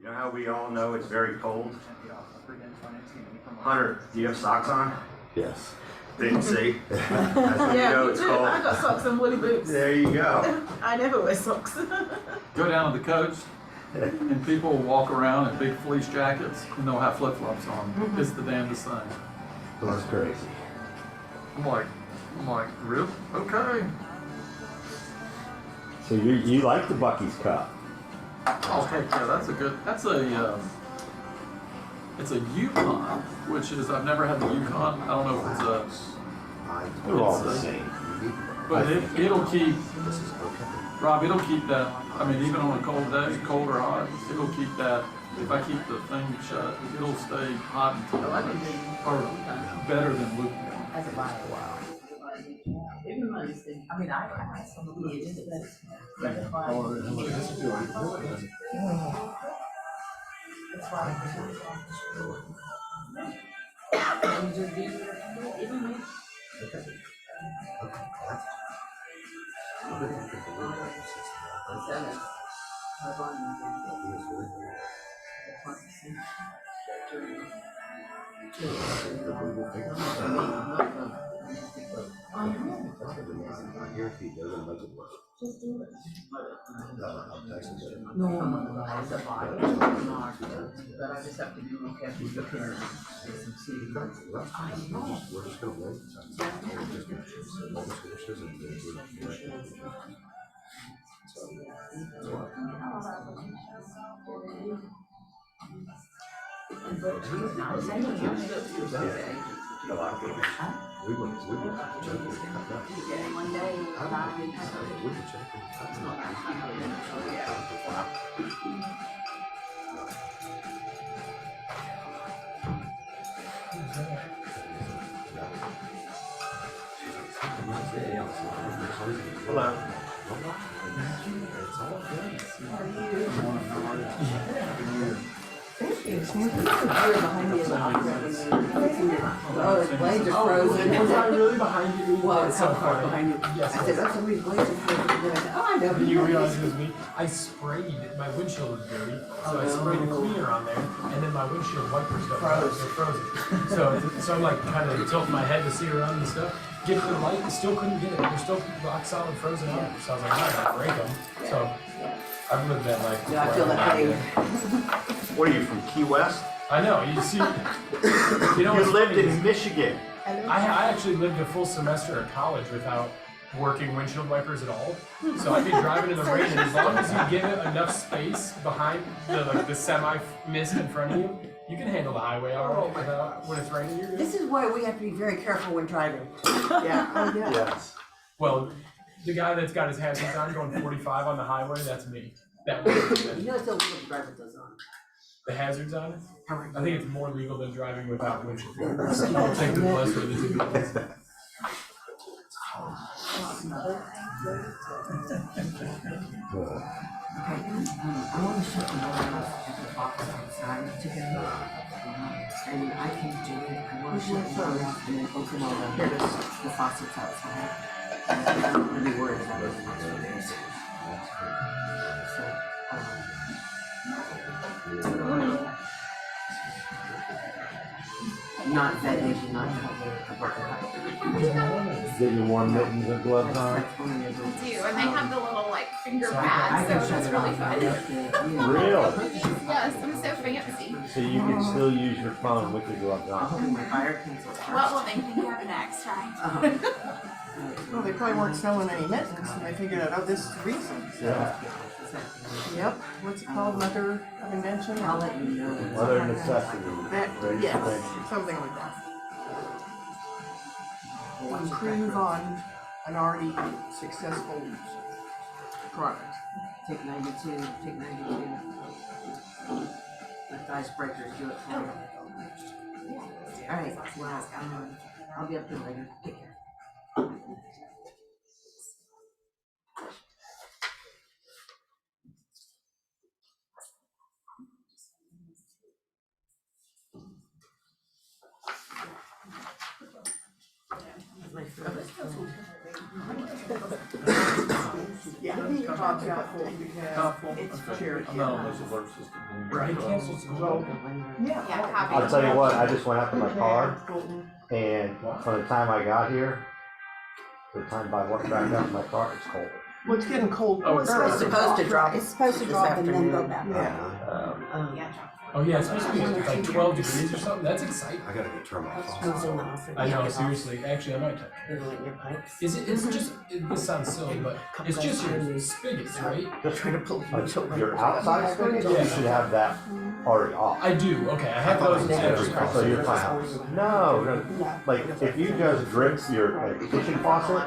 You know how we all know it's very cold? Hunter, do you have socks on? Yes. Didn't see. That's when you Yeah, know me it's too. cold. I got socks and woolly boots. There you go. I never wear socks. Go down to the coast, and people will walk around in big fleece jackets, and they'll have flip-flops on. It's the damnedest thing. That's crazy. I'm like, really? Okay. So you like the Buc-ee's Cup? Oh heck yeah, that's a it's a Yukon, which is, I've never had the Yukon. I don't know if it's They're all the It's, same. but it'll keep, Rob, it'll keep that, I mean, even on a cold day, cold or hot, it'll keep that, if I keep the thing shut, it'll stay hot until, or better than lukewarm. As a bio. Wow. I mean, I had some of the ages that's why. That's why. And just be, even me. Seven. Just do it. No, it's a bio. But I just have to do okay with the parents. I know. We're just gonna wait. A lot of people. We would joke cut that. One day, We could check and cut Hello. oh, his blades are frozen. Was I really behind you? Well, That's how so far funny. behind you? Yes. I said, oh, somebody's blades are frozen. And I said, oh, I know. Then you realize it was me. I sprayed, my windshield was dirty, so I sprayed the cleaner on there, and then my windshield wipers don't work, they're frozen. So I'm like kind of tilting my head to see around and stuff. Get it to the light, still couldn't get it. They're still rock solid frozen up. So I was like, I'm not gonna break them. So I've lived that life. Yeah, I feel that pain. What are you, from Key West? I know, you see, you know, You what's lived funny is in Michigan. I actually lived a full semester at college without working windshield wipers at all. So I'd be driving in the rain, and as long as you give it enough space behind the semi mist in front of you, you can handle the highway all right without, when it's raining. You're good. This is why we have to be very careful when driving. Yeah. Oh, yeah. Yes. Well, the guy that's got his hazards on going 45 on the highway, that's me. That would You know, it's illegal to drive with those on. the hazards on it. I think it's more legal than driving without windshield wipers. I'll take the lesser of the two evils. I want to shut the water off at the box outside today. And I can do it. I want to shut the water off and then open all the faucets outside. I'm going to be worried about it for the next few days. So, not that they do not have a broken pipe. Get your warm mittens and gloves on. That's one of the do, and they have the little like finger So I pads, can so shut it's it really off. fun. Really? Yes, I'm so fancy. So you can still use your phone with your gloves on. Holding my fire cancel. What will they think you have next, right? Well, they probably weren't selling any mittens, and they figured out, oh, this is the reason. Yeah. Yep. What's it called? Mother of invention? I'll let you know. Other necessity. That, Raise yes, the something like that. Improve on an already successful product. Take 92, take 92. Let the icebreakers do it for you. Alright, well, I'll be up here later. Take care. My Yeah, Bob's got full because Helpful? it's Okay. Cherokee. I'm not on this alert system. Right, cancel school. Yeah. Yeah, copy. I'll tell you what, I just went out to my car Fulton. and from the time I got here, to the time I walked back out to my car, it's cold. Well, it's getting cold. Oh, it's early. supposed to drop. It's supposed to This drop and then go afternoon. back. Yeah. Yeah. Oh yeah, it's supposed to be like 12 degrees or something. That's exciting. I gotta go turn my I was phone in the off. office. I know, seriously. Actually, I might touch it. You know, like your pipes. Is it? It's just. This sounds silly, but it's just your spigots, right? Just Trying to pull your outside spigot, you should have that already off. I do. Okay, I have those in every car. So you're fine. No, like if you just drip your like, kitchen faucet,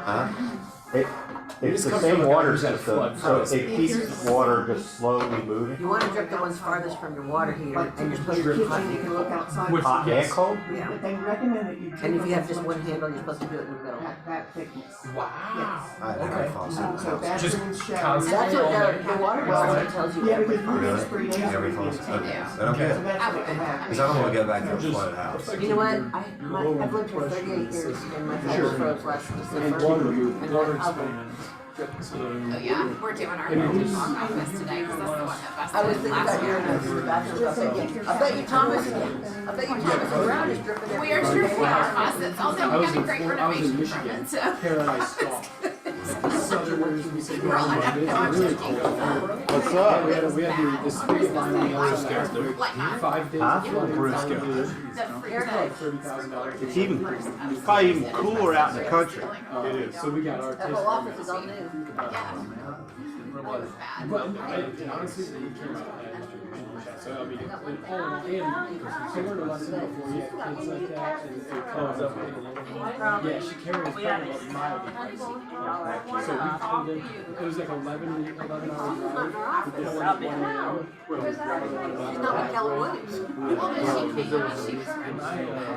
it's the same water system, so it keeps water just slowly moving. You wanna drip the ones farthest from your water heater Like and your you're supposed to drip hot. kitchen, you can look outside. Which- Hot and Yes. cold? Yeah. But they recommend that you drip And if you have them just one handle, you're supposed to do it in the middle. that thickness. Wow. I have Okay. a faucet in the So house. Just bathrooms, showers. constant- That's what the water bottle tells you. Yeah, because every we're gonna time. spray Every everything. faucet, okay, Yeah. then I'm So good. that's what they have. Cause I don't wanna get back to a flooded house. You know what, I've lived here 38 years and my house froze last December. And Water I- expands. So. Oh, yeah, we're doing our heritage walk office today, because that's the one that busted. I was thinking last about your year. nose in the bathroom. I bet you Thomas Brown is dripping every We are day. stripping our faucets, although we got a great renovation from it, so. Paradise Stall. Southerners, we say. We're all like, no, I'm joking. What's up? We had this big line on the other side. Like not 5 days. Huh? the free time. $30,000. It's even, it's probably even cooler out in the country. It is. So we got our That whole office is all new. Yeah. It was bad. But and honestly, we came out and so I mean, so learned a lesson before you have kids like that, and it comes up. Yeah, she carries probably mildly. So we pulled in. It was like 11 hour drive. We pulled in at 1 a.m. She's not with Keller Williams. Well, then she came, she was really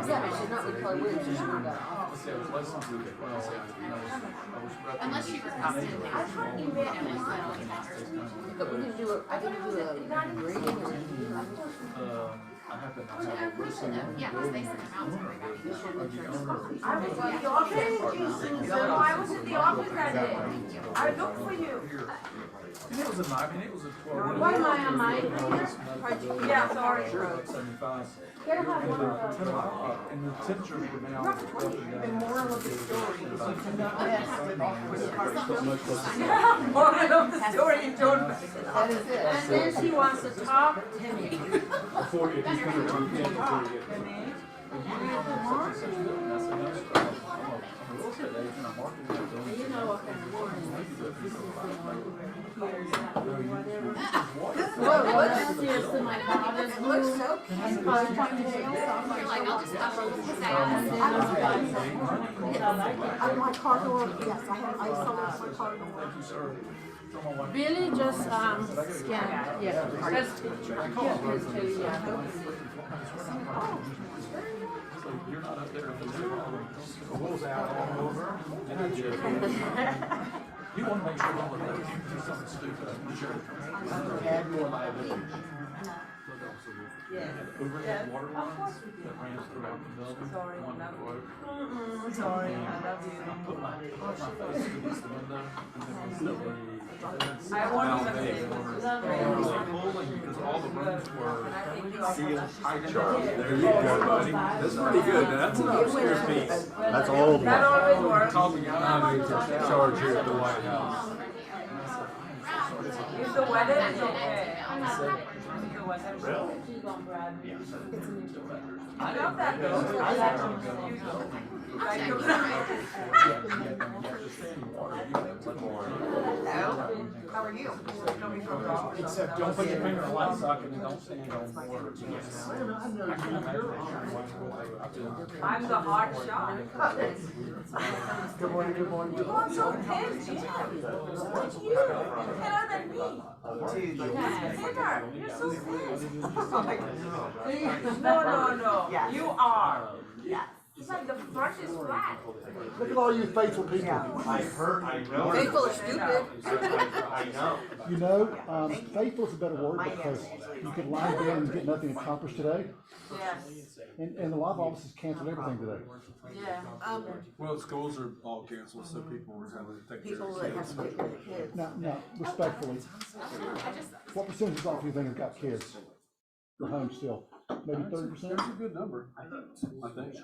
Yeah, but she's not with Keller Williams. She's not that office. unless she requested it. But we can do a, I can do a grading or. I have to listen. Yeah, because they sent them out to everybody. I was at the office, I was at the office that day. I looked for you. And it was a, I mean, it was a 12. Why am I on mine? Yeah, sorry. 75. Gotta have one of those. And the temperatures were now. The moral of the story is you do not mess with awkward parts. Moral of the story, you don't. That is it. And then she wants to talk to me. Before if he's gonna run before you get. You know what kind of woman. Whoa, what? Yes, to my father's It looks so cute. You're like, I'll just cover his ass. My car door, yes, I have ice all over my car door. Billy just scanned, yeah, just, You're not up there. You want to make sure all of that do something stupid. Sure. Add more liability. Overhead water lines that ran throughout the building. Sorry, One love quote. sorry, I love you. I put my face against the window and then I won't even they say were it. pulling because all the rooms were sealed tight. There you go, buddy. That's pretty good. That's an upstairs piece. That's old. That always works. Called me out of Charge here at the White House. If the weather is okay. If the weather is okay. I love that though. I like to use those. Like the- Hello, how are you? Nobody from the office. Except don't put your finger in a light socket and don't stand on water. I'm the hard shot. Good morning, good morning. You are so tense, yeah. Look at you, you're better than me. Sinner, you're so sweet. No, no, no, Yes. you are. Yes. It's like the front is flat. Look at all you faithful people. I know. Faithful is stupid. I know. You know, faithful is a better word because you could lie down and get nothing accomplished today. Yes, And a lot of offices canceled everything today. yeah. Well, schools are all canceled, so people are gonna take care People of that have kids. to take care of the kids. Now, respectfully, what percentage of all you think have got kids? They're home still, maybe 30%? That's a good number, I think.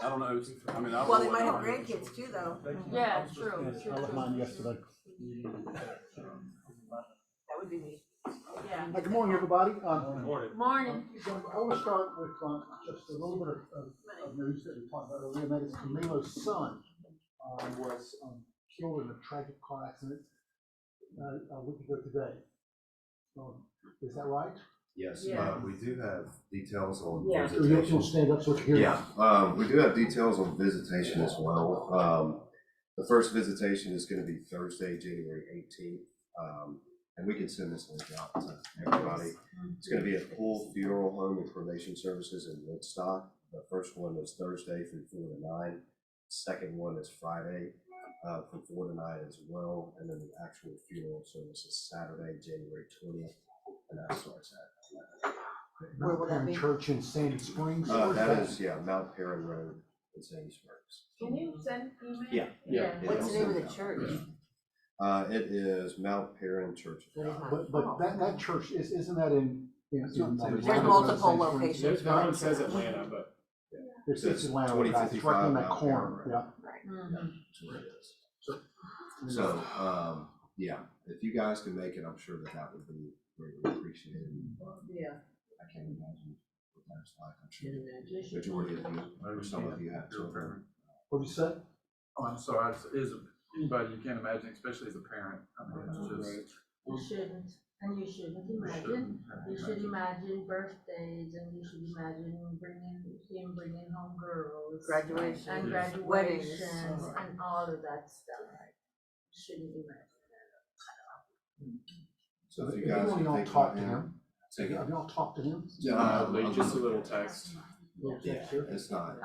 I don't know, I mean, I. Well, they might have grandkids too, though. Yeah, true, Yes, I left mine yesterday. That would be me. yeah. Good morning, everybody. Morning. So I want to start with just a little bit of news that we talked about earlier, and that is Camilo's son was killed in a tragic car accident a week ago today. Is that right? Yes, Yeah. we do have details on Yeah. So you'll visitation. stand up so we can hear you. Yeah, we do have details on visitation as well. The first visitation is gonna be Thursday, January 18th. And we can send this link out to everybody. It's gonna be at Pool Funeral Home and Cremation Services in Woodstock. The first one is Thursday from 4 to 9. Second one is Friday, from 4 to 9 as well. And then the actual funeral service is Saturday, January 20th, and that starts at 11. Where will that be? Church in Sandy Springs. That is, Mount Perrin Road in Sandy Springs. Can you send email? Yeah. Yeah. What's the name of the church? It is Mount Perrin Church of God. But that church, isn't that in? There's multiple locations. No one says Atlanta, but. It's It's Atlanta, 2055 it's right in that Mount corner, Perrin yeah. Road. That's where it is. So, if you guys can make it, I'm sure that would be greatly appreciated. Yeah. I can't imagine what that's like. I'm sure the majority of you, or some of you have children. What'd you say? Oh, I'm sorry, is anybody you can't imagine, especially as a parent, I mean, it's just. You shouldn't, and you shouldn't imagine. You should imagine birthdays, and you should imagine bringing home girls. Graduation. And graduations, Weddings. and all of that stuff. You shouldn't imagine So if you Have guys you can all think talked about to him. him? Take it. Have y'all talked to him? Just a little text. Yeah, it's not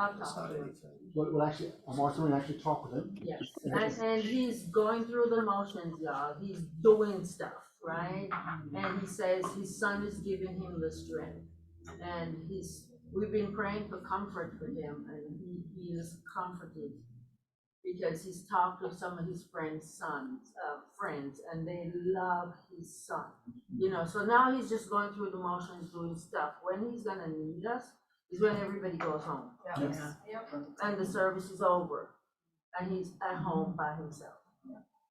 anything. Well, actually, Martha actually talked with him. that. Yes, and he's going through the motions, y'all. He's doing stuff, right? And he says his son is giving him the strength. And we've been praying for comfort for him, and he is comforted. Because he's talked to some of his friends' friends, and they love his son. You know, so now he's just going through the motions, doing stuff. When he's gonna need us is when everybody goes home. Yeah. And the service is over, and he's at home by himself.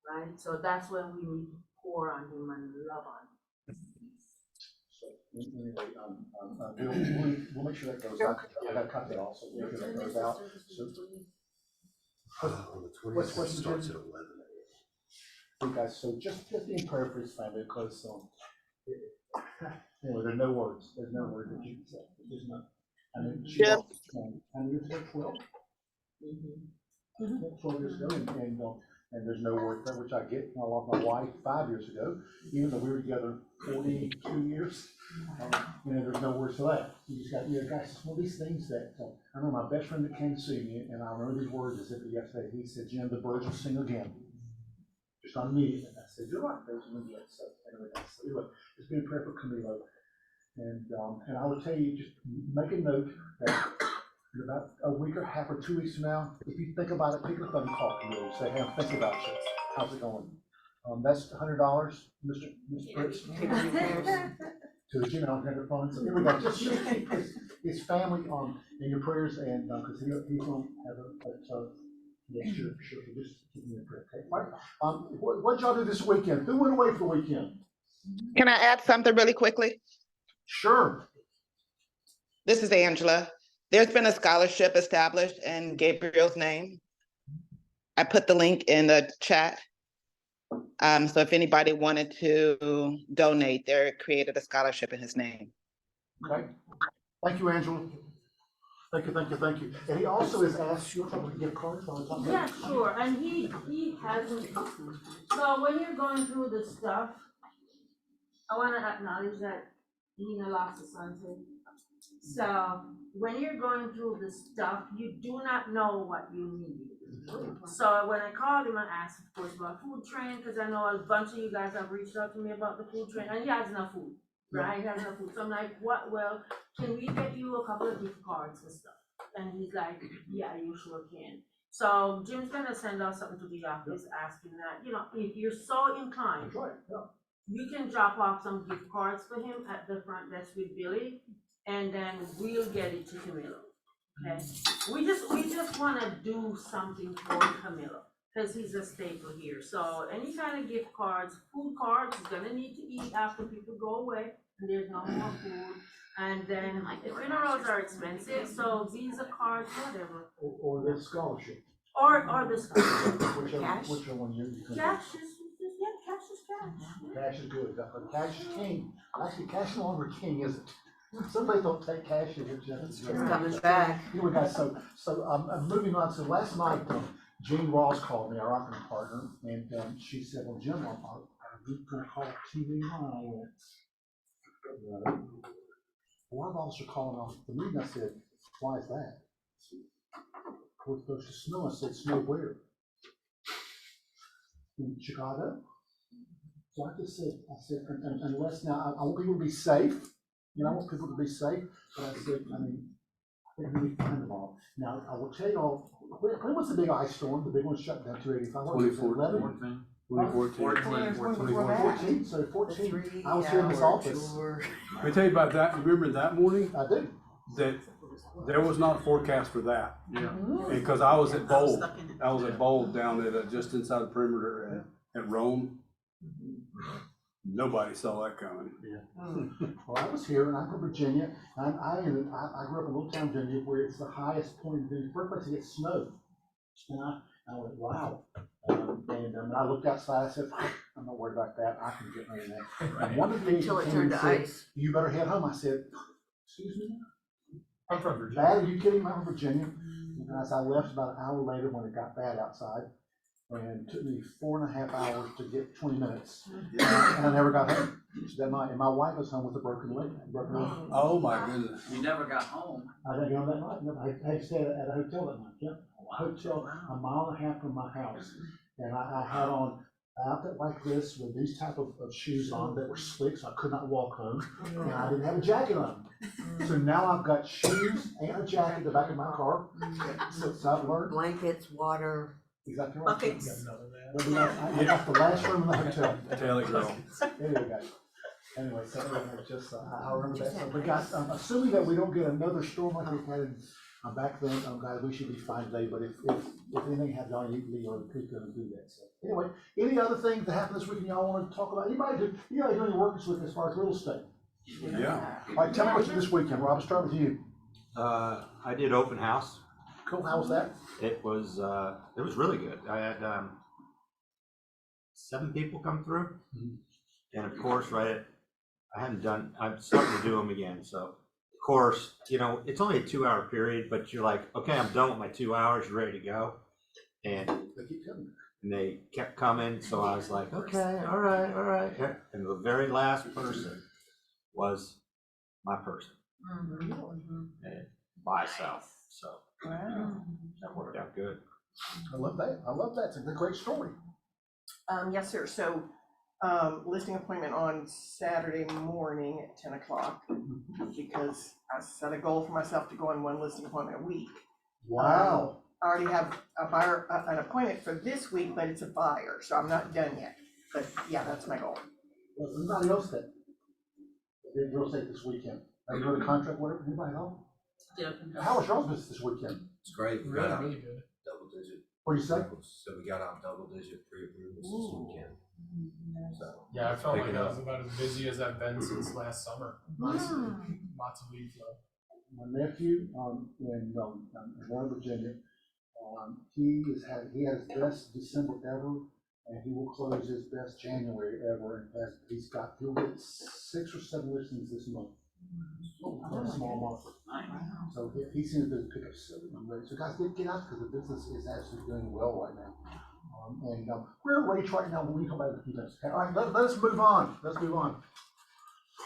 Right? So that's when we need to pour on him and love on him. So anyway, we'll make sure that goes out. I gotta cut that also. We'll make sure that goes out. On the What's 20th, it starts Jim? at 11 Hey guys, so just be in prayer for his family because anyway, there's no words. There's no word that you can say. There's no. I mean, she Jim? lost, and we were 12. 12 years ago, and there's no word for it, which I get. I lost my wife 5 years ago, even though we were together 42 years. There's no words for that. You just got, guys, one of these things that I remember my best friend that came to see me, and I remember these words as if yesterday. He said, "Jim, the birds will sing again." Just immediately. I said, "You're right, there's immediate." So anyway, just be in prayer for Camilo. And I would tell you, just make a note that in about a week or half or 2 weeks from now, if you think about it, pick up the phone and call Camilo. Say, "Hey, I'm thinking about you. How's it going?" That's $100, Mr. Fritz. To the Gmail Center phone. So here we go. Just keep his family in your prayers, and because he's going to have a yeah, sure. Just keep me in prayer. Okay. All right. What y'all do this weekend? Who went away for the weekend? Can I add something really quickly? Sure. This is Angela. There's been a scholarship established in Gabriel's name. I put the link in the chat. So if anybody wanted to donate, they created a scholarship in his name. Okay. Thank you, Angela. Thank you. And he also has asked you to give cards on something. Yeah, sure, and he hasn't, so when you're going through the stuff, I wanna acknowledge that Nina lost a son too. So when you're going through the stuff, you do not know what you need. So when I called him, I asked, of course, about food train, because I know a bunch of you guys have reached out to me about the food train, and he has enough food, right? He has enough food. So I'm like, what, well, can we get you a couple of gift cards and stuff? And he's like, yeah, you sure can. So Jim's gonna send us something to the office asking that, you know, if you're so inclined, you can drop off some gift cards for him at the front desk with Billy, and then we'll get it to Camilo. Okay, we just wanna do something for Camilo, cause he's a staple here. So any kind of gift cards, food cards, he's gonna need to eat after people go away, and there's no more food. And then the funerals are expensive, so Visa cards, whatever. Or the scholarship. Or the scholarship. Whichever one you can. Cash is, yeah, cash is cash. Cash is good, but cash is king. Actually, cash is no longer king, is it? Somebody don't take cash in here, Jeff. It's coming back. Anyway, guys, so I'm moving on. So last night, Jean Ross called me, our operating partner, and she said, well, Jim, are we gonna call TV on? I went, one officer calling off the meeting. I said, why is that? We're supposed to snow. I said, snow where? In Chicago. So I just said, unless now, I want people to be safe. You know, I want people to be safe, but I said, I mean, I think we need to find them all. Now, I will tell you all, when was the big ice storm? The big one shut down 285? 2014. 2014, so 14, I was here in this office. Let me tell you about that. Remember that morning? I do. That there was not a forecast for that. Yeah. Because I was at Bold. I was at Bold down at just inside the perimeter at Rome. Nobody saw that coming. Yeah. Well, I was here, and I'm from Virginia, and I grew up in a little town, Virginia, where it's the highest point in Virginia, first place to get snow. And I went, wow. And I looked outside, I said, I'm not worried about that, I can get rid of that. And one of the agents Until it came turned and to said, ice. you better head home. I said, excuse me? I'm from Virginia. Bad, are you kidding me? I'm from Virginia. And as I left about an hour later when it got bad outside, and it took me 4.5 hours to get 20 minutes. And I never got home that night. And my wife was home with a broken leg. Oh my goodness. You never got home. I didn't go that night. No, I had to stay at a hotel that night. Yeah. A hotel 1.5 miles from my house. And I had on an outfit like this with these type of shoes on that were slick, so I could not walk home. And I didn't have a jacket on. So now I've got shoes and a jacket in the back of my car. So I've learned. Blankets, water. Exactly right. Buckets. I got the last room in the hotel. Tell it, girl. There you go. Anyway, so just, I remember that. So, but guys, assuming that we don't get another storm like we had back then, guys, we should be fine today. But if anything happens, y'all need Leo and Pete to do that. So anyway, any other things that happened this weekend y'all want to talk about? Anybody doing any work this week as far as real estate? Yeah. All right, tell me what you did this weekend. Rob, start with you. I did open house. Cool. How was that? It was really good. I had 7 people come through, and of course, I'm starting to do them again. So of course, you know, it's only a 2-hour period, but you're like, okay, I'm done with my 2 hours, ready to go. And They keep coming. they kept coming, so I was like, okay, all right. And the very last person was my person, and myself. So that worked out good. I love that. It's a great story. Yes, sir. So, listing appointment on Saturday morning at 10 o'clock, because I set a goal for myself to go on 1 listing appointment a week. Wow. I already have a buyer, an appointment for this week, but it's a buyer, so I'm not done yet. But yeah, that's my goal. Well, anybody else that did real estate this weekend? Are you in a contract, whatever? Anybody else? Yeah. How was y'all's business this weekend? It's great. We got out Really good. double digit. What do you say? So we got out double digit pre-approvals this weekend. So. Yeah, I felt like Picking I up. was about as busy as I've been since last summer. Honestly, lots of lead flow. My nephew, in Northern Virginia, he had his best December ever, and he will close his best January ever. In fact, he'll get 6 or 7 listings this month. A small market. So he seems to pick up 7. So guys, get out because the business is actually doing well right now. And we're at Rach right now. We can talk about it in a few minutes. Okay, all right, let us move on. Let's move on.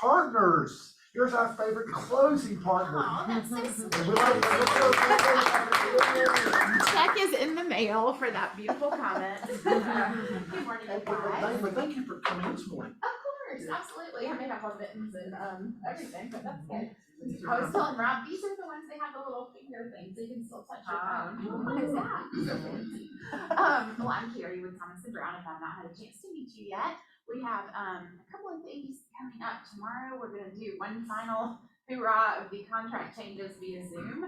Partners. Here's our favorite closing partner. Aw, that's so sweet. And we like to- Check is in the mail for that beautiful comment. Good morning, guys. But thank you for coming this morning. Of course, absolutely. I may have on mittens and everything, but that's good. I was telling Rob, these are the ones they have the little finger thing, so you can still touch your phone. What is that? So fancy. Well, I'm Carrie with Thomas and Brown. If I've not had a chance to meet you yet, we have a couple of things coming up tomorrow. We're going to do one final hoorah of the contract changes via Zoom.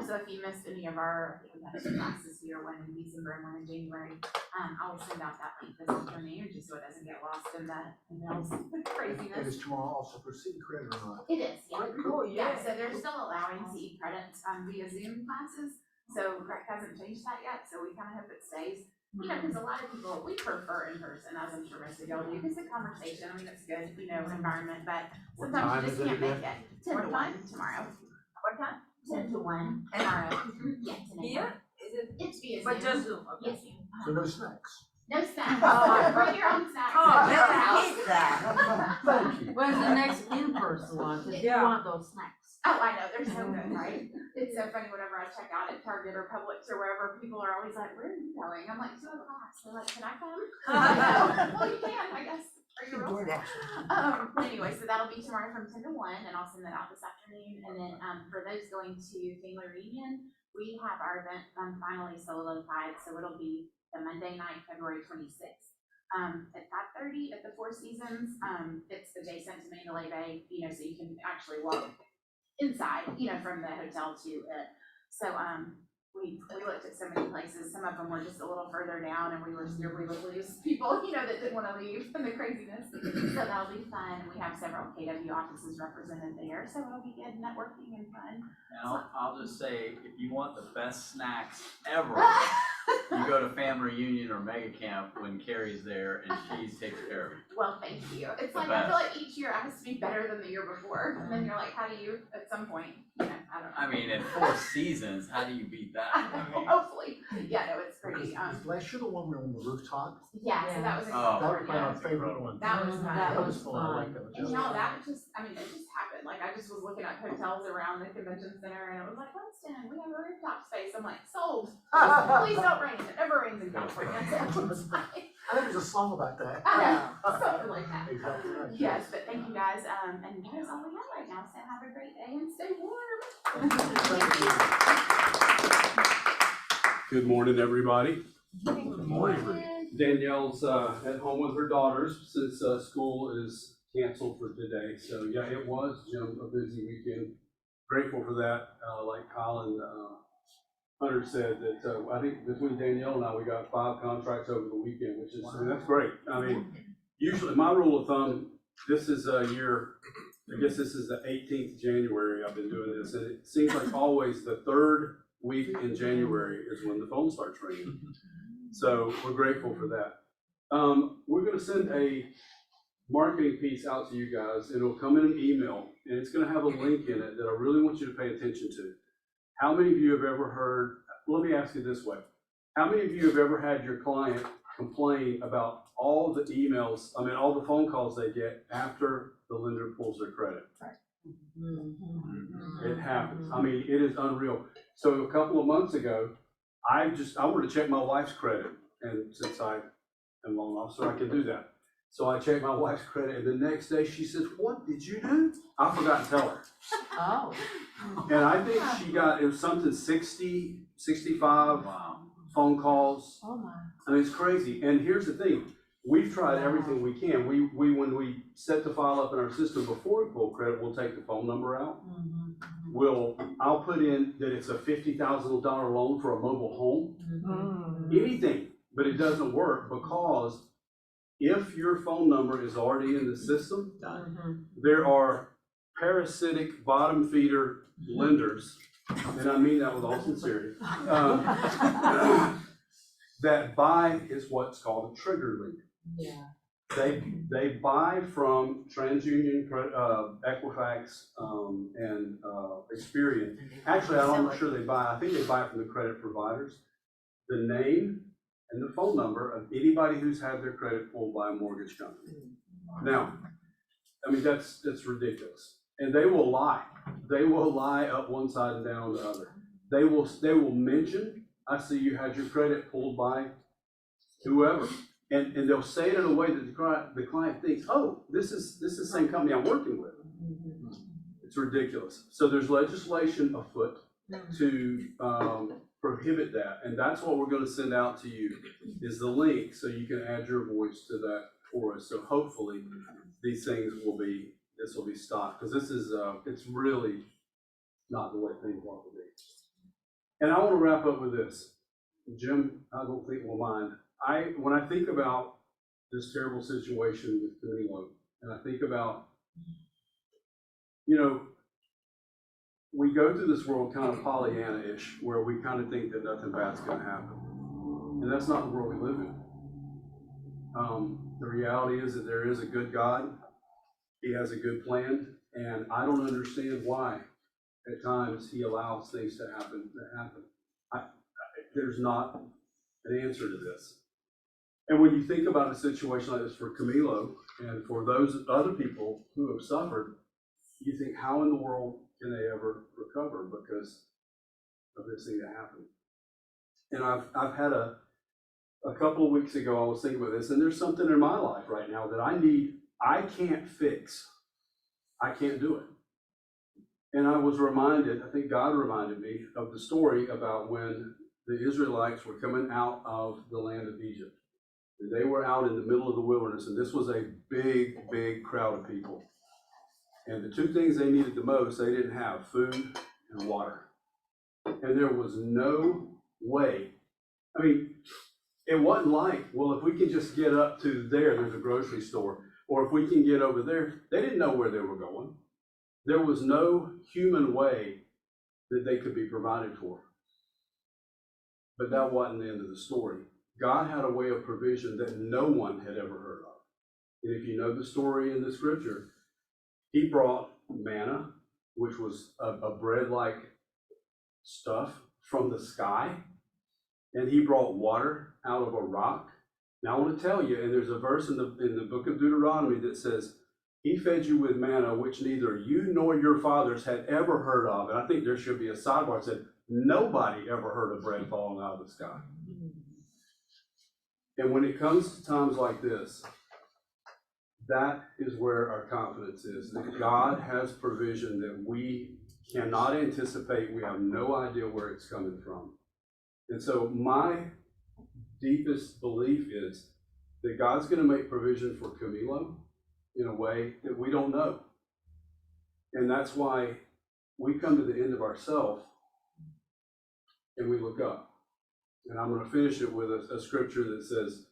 So if you missed any of our, we had two classes here, one in December and one in January. I will send out that link this afternoon just so it doesn't get lost in the emails craziness. And is tomorrow also for city credit or not? It is, yeah. Cool, Yeah, so they're still allowing CE credits via Zoom classes. So Greg hasn't changed that yet, so we kind of hope it stays. You know, because a lot of people, we prefer in person, as I'm sure most of y'all do, because the conversation, I mean, it's good, you know, environment, but What sometimes time you just is it can't make again? it. 10 to 1 tomorrow. What time? 10 to 1 tomorrow. Yeah, 10 to 1. It's via Zoom. But just Zoom, okay. Yes, Zoom. So no snacks. No snacks. Oh. Bring your own snacks. Oh, at your man, house. Thank you. When's the next in-person one? 'Cause you want those snacks. Oh, I know, they're so good, right? It's so funny whenever I check out at Target or Publix or wherever, people are always like, where are you going? I'm like, to a class. They're like, can I come? I'm like, well, you can, I guess. Are you real? Anyway, so that'll be tomorrow from 10 to 1, and I'll send that out this afternoon. And then for those going to family reunion, we have our event finally solidified, so it'll be the Monday night, February 26th. At 5:30 at the Four Seasons. It's adjacent to Mandalay Bay, you know, so you can actually walk inside, you know, from the hotel to it. So we looked at so many places. Some of them were just a little further down, and we were scared we would lose people, you know, that didn't want to leave from the craziness. So that'll be fun. We have several KW offices represented there, so it'll be good networking and fun. And I'll just say, if you want the best snacks ever, you go to family reunion or mega camp when Carrie's there and she takes care of you. Well, thank you. It's The like, I feel best. like each year has to be better than the year before. And then you're like, how do you, at some point, you know, I don't know. I mean, at 4 seasons, how do you beat that? Hopefully. Yeah, no, it's pretty, Last year, the one we were on the rooftop. yeah, so that was in Oh. That was California. my favorite one. That was fun. That was fun. I like that And one. y'all, that was just, I mean, it just happened. Like, I just was looking at hotels around the convention center and it was like, Winston, we have a rooftop space. I'm like, sold. Please don't rain. It never rains in California. So it's fine. I think there's a song about that. I know, something like that. Exactly right. Yes, but thank you guys, and that is all we have right now, so have a great day and stay warm. Good morning, everybody. Good morning. Danielle's at home with her daughters since school is canceled for today. So yeah, it was, Jim, a busy weekend. Grateful for that. Like Colin Hunter said, that I think between Danielle and I, we got 5 contracts over the weekend, which is, I mean, that's great. I mean, usually my rule of thumb, this is a year, I guess this is the 18th January I've been doing this, and it seems like always the 3rd week in January is when the phone starts ringing. So we're grateful for that. We're gonna send a marketing piece out to you guys. It'll come in an email, and it's gonna have a link in it that I really want you to pay attention to. How many of you have ever heard, let me ask you this way. How many of you have ever had your client complain about all the emails, I mean, all the phone calls they get after the lender pulls their credit? It happens. I mean, it is unreal. So a couple of months ago, I wanted to check my wife's credit, and since I am a loan officer, I can do that. So I checked my wife's credit, and the next day she says, "What did you do?" I forgot to tell her. Oh. And I think she got, it was something 60, 65 phone calls. Oh my. I mean, it's crazy. And here's the thing, we've tried everything we can. We when we set the file up in our system before we pull credit, we'll take the phone number out. I'll put in that it's a $50,000 loan for a mobile home. Anything, but it doesn't work because if your phone number is already in the system, there are parasitic bottom feeder lenders, and I mean that with all sincerity, that buy is what's called a trigger link. Yeah. They buy from TransUnion, Equifax, and Experian. Actually, I'm not sure they buy. I think they buy from the credit providers. The name and the phone number of anybody who's had their credit pulled by a mortgage company. Now, I mean that's ridiculous. And they will lie. They will lie up one side and down the other. They will mention, I see you had your credit pulled by whoever. And they'll say it in a way that the client thinks, oh, this is the same company I'm working with. It's ridiculous. So there's legislation afoot to prohibit that. And that's what we're gonna send out to you, is the link so you can add your voice to that for us. So hopefully these things this will be stopped, because this is, it's really not the way things ought to be. And I want to wrap up with this. Jim, I don't think will mind. When I think about this terrible situation with Camilo, and I think about, you know, we go through this world kind of Pollyanna-ish, where we kind of think that nothing bad's going to happen. And that's not the world we live in. The reality is that there is a good God. He has a good plan, and I don't understand why at times he allows things to happen. There's not an answer to this. And when you think about a situation like this for Camilo and for those other people who have suffered, you think, how in the world can they ever recover because of this thing that happened? And I've had a couple of weeks ago, I was thinking about this, and there's something in my life right now that I can't fix. I can't do it. And I was reminded, I think God reminded me of the story about when the Israelites were coming out of the land of Egypt. And they were out in the middle of the wilderness, and this was a big, big crowd of people. And the two things they needed the most, they didn't have: food and water. And there was no way. I mean, it wasn't like, well, if we can just get up to there's a grocery store, or if we can get over there. They didn't know where they were going. There was no human way that they could be provided for. But that wasn't the end of the story. God had a way of provision that no one had ever heard of. And if you know the story in the scripture, he brought manna, which was a bread-like stuff from the sky, and he brought water out of a rock. Now I want to tell you, and there's a verse in the book of Deuteronomy that says, he fed you with manna which neither you nor your fathers had ever heard of. And I think there should be a sidebar that said, nobody ever heard of bread falling out of the sky. And when it comes to times like this, that is where our confidence is, that God has provision that we cannot anticipate. We have no idea where it's coming from. And so my deepest belief is that God's going to make provision for Camilo in a way that we don't know. And that's why we come to the end of ourselves and we look up. And I'm going to finish it with a scripture that says,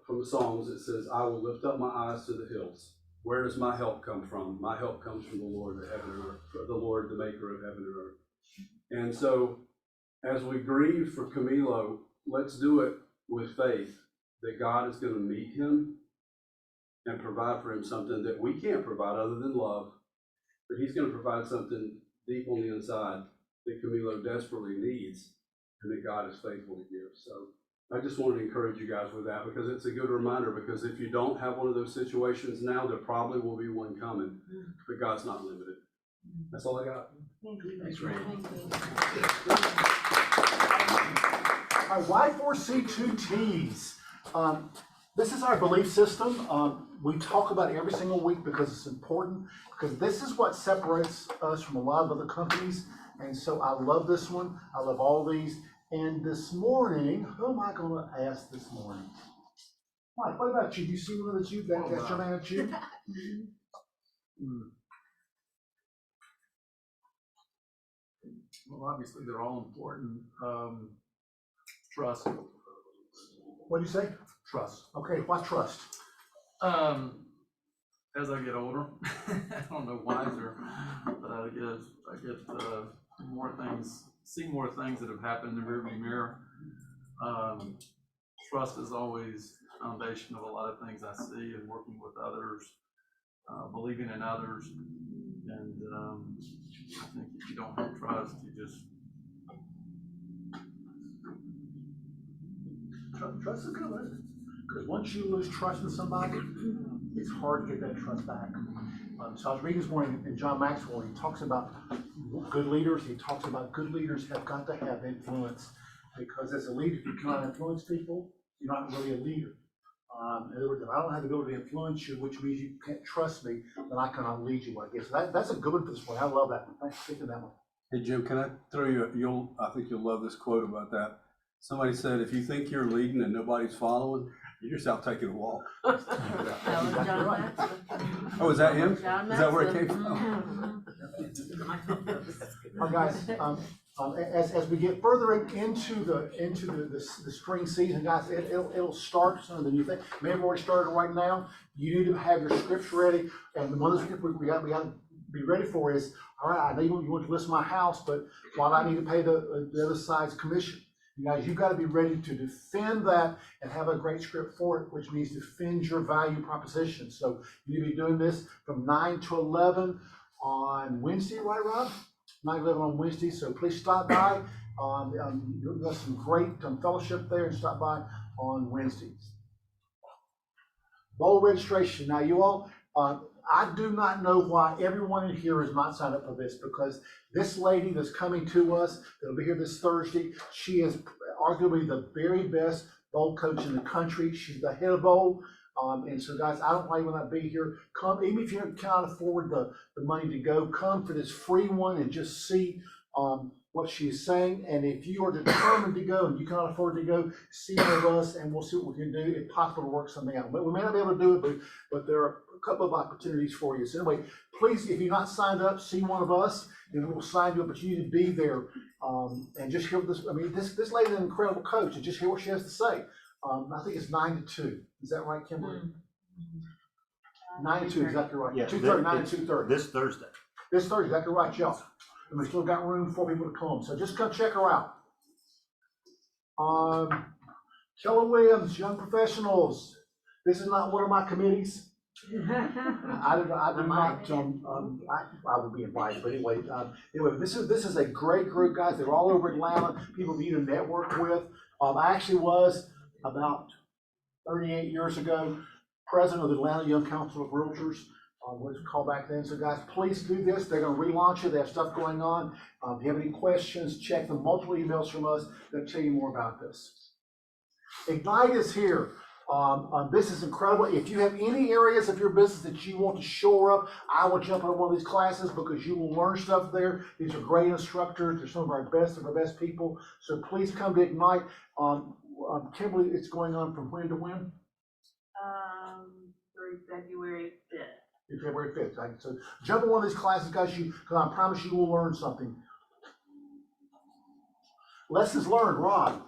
from the Psalms, it says, I will lift up my eyes to the hills. Where does my help come from? My help comes from the Lord, the heaven and earth, the Lord, the maker of heaven and earth. And so as we grieve for Camilo, let's do it with faith that God is going to meet him and provide for him something that we can't provide other than love. But he's going to provide something deep on the inside that Camilo desperately needs and that God is faithful to give. So I just wanted to encourage you guys with that, because it's a good reminder, because if you don't have one of those situations now, there probably will be one coming, but God's not limited. That's all I got. Thanks, Ray. Y4C2Ts. This is our belief system. We talk about it every single week because it's important, because this is what separates us from a lot of other companies. And so I love this one. I love all these. And this morning, who am I going to ask this morning? Mike, what about you? Do you see one that's you? That's your man, that's you? Well, obviously, they're all important. Trust. What do you say? Trust. Okay, why trust? As I get older, I don't know wiser, but I get more things, see more things that have happened in the rearview mirror. Trust is always the foundation of a lot of things I see, and working with others, believing in others. And I think if you don't have trust, you just... Trust is good, because once you lose trust in somebody, it's hard to get that trust back. So I was reading this morning in John Maxwell, he talks about good leaders. He talks about good leaders have got to have influence, because as a leader, if you cannot influence people, you're not really a leader. In other words, if I don't have the ability to influence you, which means you can't trust me, then I cannot lead you, I guess. That's a good one for this one. I love that one. Thanks for picking that one. Hey, Jim, can I throw you, I think you'll love this quote about that. Somebody said, if you think you're leading and nobody's following, you're just out taking a walk. That was John Maxwell. Oh, is that him? Is John that where it came Maxwell. from? All right, guys, as we get further into the spring season, guys, it'll start sooner than you think. May have already started right now. You need to have your scripts ready, and one of the scripts we got to be ready for is, all right, I know you want to list my house, but while I need to pay the other side's commission, you guys, you've got to be ready to defend that and have a great script for it, which means defend your value proposition. So you need to be doing this from 9 to 11 on Wednesday, right, Rob? 9 to 11 on Wednesday, so please stop by. There's some great fellowship there, and stop by on Wednesdays. Bowl registration. Now, you all, I do not know why everyone in here is not signed up for this, because this lady that's coming to us, that'll be here this Thursday, she is arguably the very best bowl coach in the country. She's the head of bowl. And so, guys, I don't know why you will not be here. Come, even if you cannot afford the money to go, come for this free one and just see what she's saying. And if you are determined to go and you cannot afford to go, see one of us and we'll see what we can do, if possible, to work something out. But we may not be able to do it, but there are a couple of opportunities for you. So anyway, please, if you're not signed up, see one of us and we'll sign you up, but you need to be there and just hear this. I mean, this lady's an incredible coach, and just hear what she has to say. I think it's 9 to 2. Is that right, Kimberly? 9 to 2, exactly right. Yeah, 2:30, 9 to 2:30. This Thursday. This Thursday, exactly right, y'all. And we still got room for people to come, so just come check her out. Keller Williams, Young Professionals. This is not one of my committees. I would be invited, but anyway, this is a great group, guys. They're all over Atlanta, people for you to network with. I actually was, about 38 years ago, president of the Atlanta Young Council of Realtors, what it's called back then. So guys, please do this. They're going to relaunch it. They have stuff going on. If you have any questions, check the multiple emails from us that tell you more about this. Ignite is here. This is incredible. If you have any areas of your business that you want to shore up, I will jump on one of these classes because you will learn stuff there. These are great instructors. They're some of our best people. So please come to Ignite. Kimberly, it's going on from when to when? Through February 5th. February 5th. Right? So jump on one of these classes, guys, because I promise you will learn something. Lessons learned, Rob.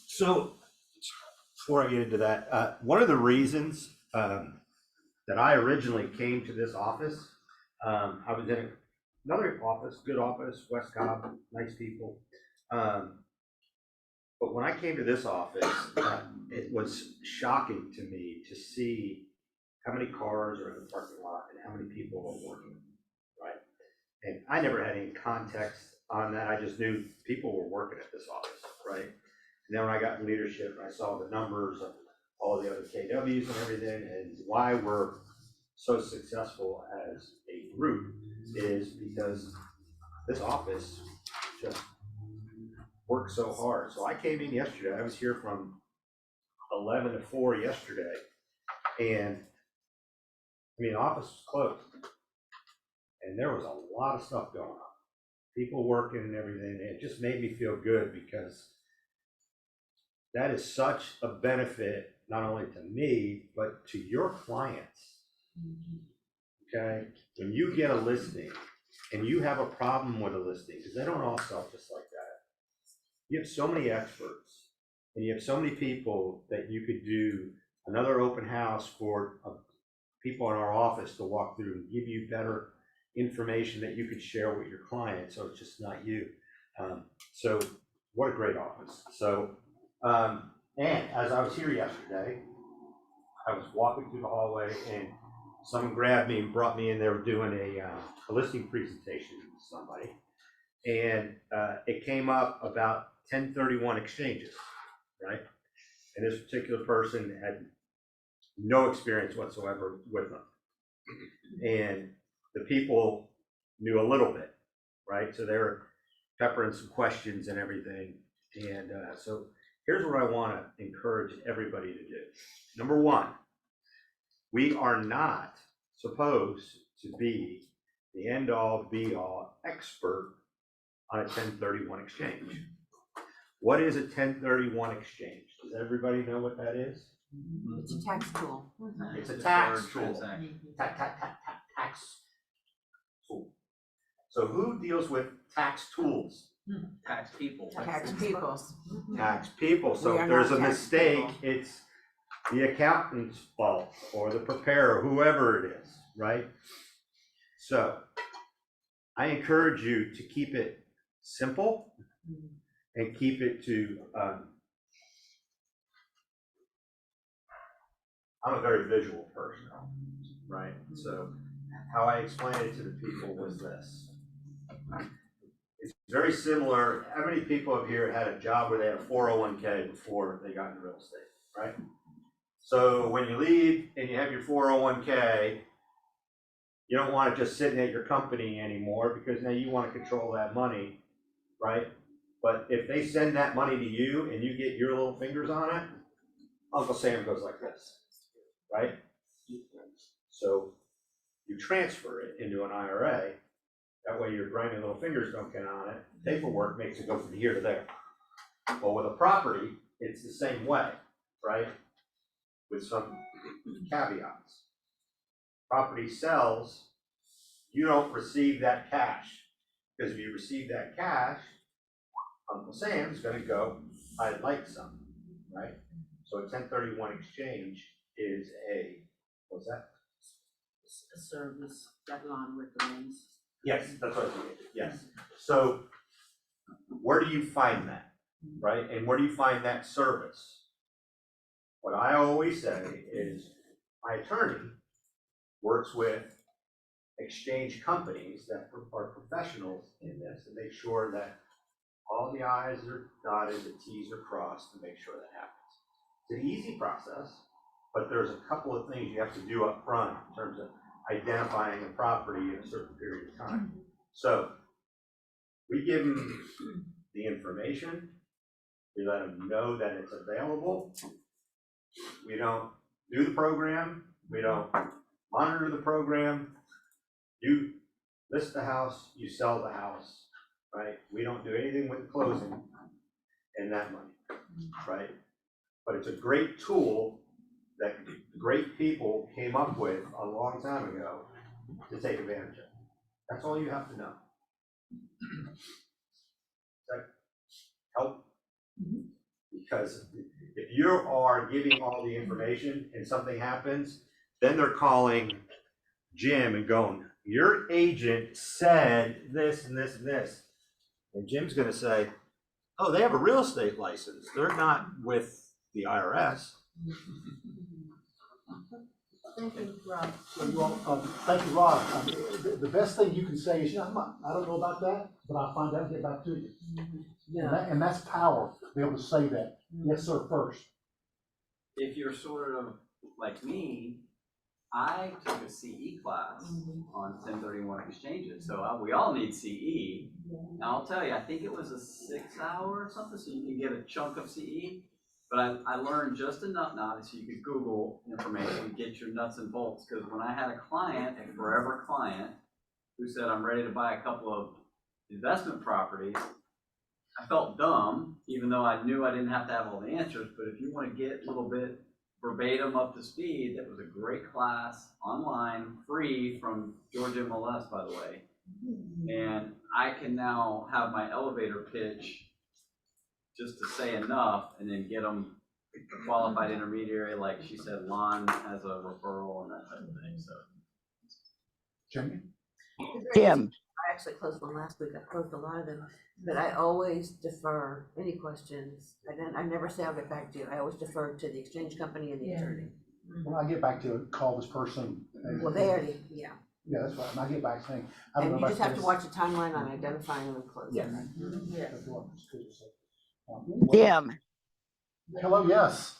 So, before I get into that, one of the reasons that I originally came to this office, I was in another office, good office, West Cobb, nice people. But when I came to this office, it was shocking to me to see how many cars are in the parking lot and how many people are working, right? And I never had any context on that. I just knew people were working at this office, right? And then when I got in leadership, I saw the numbers of all the other KWs and everything, and why we're so successful as a group is because this office just worked so hard. So I came in yesterday. I was here from 11 to 4 yesterday, and I mean, the office was closed, and there was a lot of stuff going on. People working and everything. And it just made me feel good because that is such a benefit, not only to me, but to your clients. Okay? When you get a listing and you have a problem with a listing, because they don't all sell just like that. You have so many experts and you have so many people that you could do another open house for people in our office to walk through and give you better information that you could share with your clients, so it's just not you. So what a great office. So, and as I was here yesterday, I was walking through the hallway and someone grabbed me and brought me in. They were doing a listing presentation with somebody. And it came up about 1031 exchanges, right? And this particular person had no experience whatsoever with them. And the people knew a little bit, right? So they were peppering some questions and everything. And so here's what I want to encourage everybody to do. Number one, we are not supposed to be the end-all, be-all expert on a 1031 exchange. What is a 1031 exchange? Does everybody know what that is? It's a tax tool. It's a tax Deferred tool. transaction. Tax tool. So who deals with tax tools? Tax people. Tax people. Tax people. So We are if there's not a tax mistake, people. it's the accountant's fault or the preparer, whoever it is, right? So I encourage you to keep it simple and keep it to, I'm a very visual person, right? So how I explained it to the people was this. It's very similar. How many people up here had a job where they had a 401k before they got into real estate, right? So when you leave and you have your 401k, you don't want it just sitting at your company anymore because now you want to control that money, right? But if they send that money to you and you get your little fingers on it, Uncle Sam goes like this, right? So you transfer it into an IRA. That way your grimy little fingers don't get on it. Paperwork makes it go from here to there. Well, with a property, it's the same way, right? With some caveats. Property sells, you don't receive that cash. Because if you receive that cash, Uncle Sam's gonna go, I'd like some, right? So a 1031 exchange is a, what's that? A service that Lon recommends. Yes, that's what I think, yes. So where do you find that, right? And where do you find that service? What I always say is my attorney works with exchange companies that are professionals in this to make sure that all the I's are dotted, the T's are crossed to make sure that happens. It's an easy process, but there's a couple of things you have to do up front in terms of identifying a property in a certain period of time. So we give them the information, we let them know that it's available. We don't do the program, we don't monitor the program. You list the house, you sell the house, right? We don't do anything with the closing and that money, right? But it's a great tool that great people came up with a long time ago to take advantage of. That's all you have to know. Does that help? Because if you are giving all the information and something happens, then they're calling Jim and going, your agent said this and this and this. And Jim's gonna say, oh, they have a real estate license. They're not with the IRS. Thank you, Rob. So you all, thank you, Rob. The best thing you can say is, you know, I don't know about that, but I'll find out and get back to you. And that's power, to be able to say that. Yes, sir, first. If you're sort of like me, I took a CE class on 1031 exchanges, so we all need CE. And I'll tell you, I think it was a 6-hour or something, so you can get a chunk of CE. But I learned just enough now so you could Google information, get your nuts and bolts. Because when I had a client, a forever client, who said, I'm ready to buy a couple of investment properties, I felt dumb, even though I knew I didn't have to have all the answers. But if you want to get a little bit verbatim up to speed, that was a great class, online, free, from Georgia MLS, by the way. And I can now have my elevator pitch just to say enough and then get them a qualified intermediary, like she said, Lon has a referral and that type of thing, so. Jimmy? Jim. I actually closed one last week. I closed a lot of them, but I always defer any questions. I never say I'll get back to you. I always defer to the exchange company and the attorney. When I get back to it, call this person. Well, they already, yeah. Yeah, that's right. When I get back saying, I don't And know you about just have to this. watch the timeline on identifying them and closing. Yes. Yeah. Jim. Hello, yes.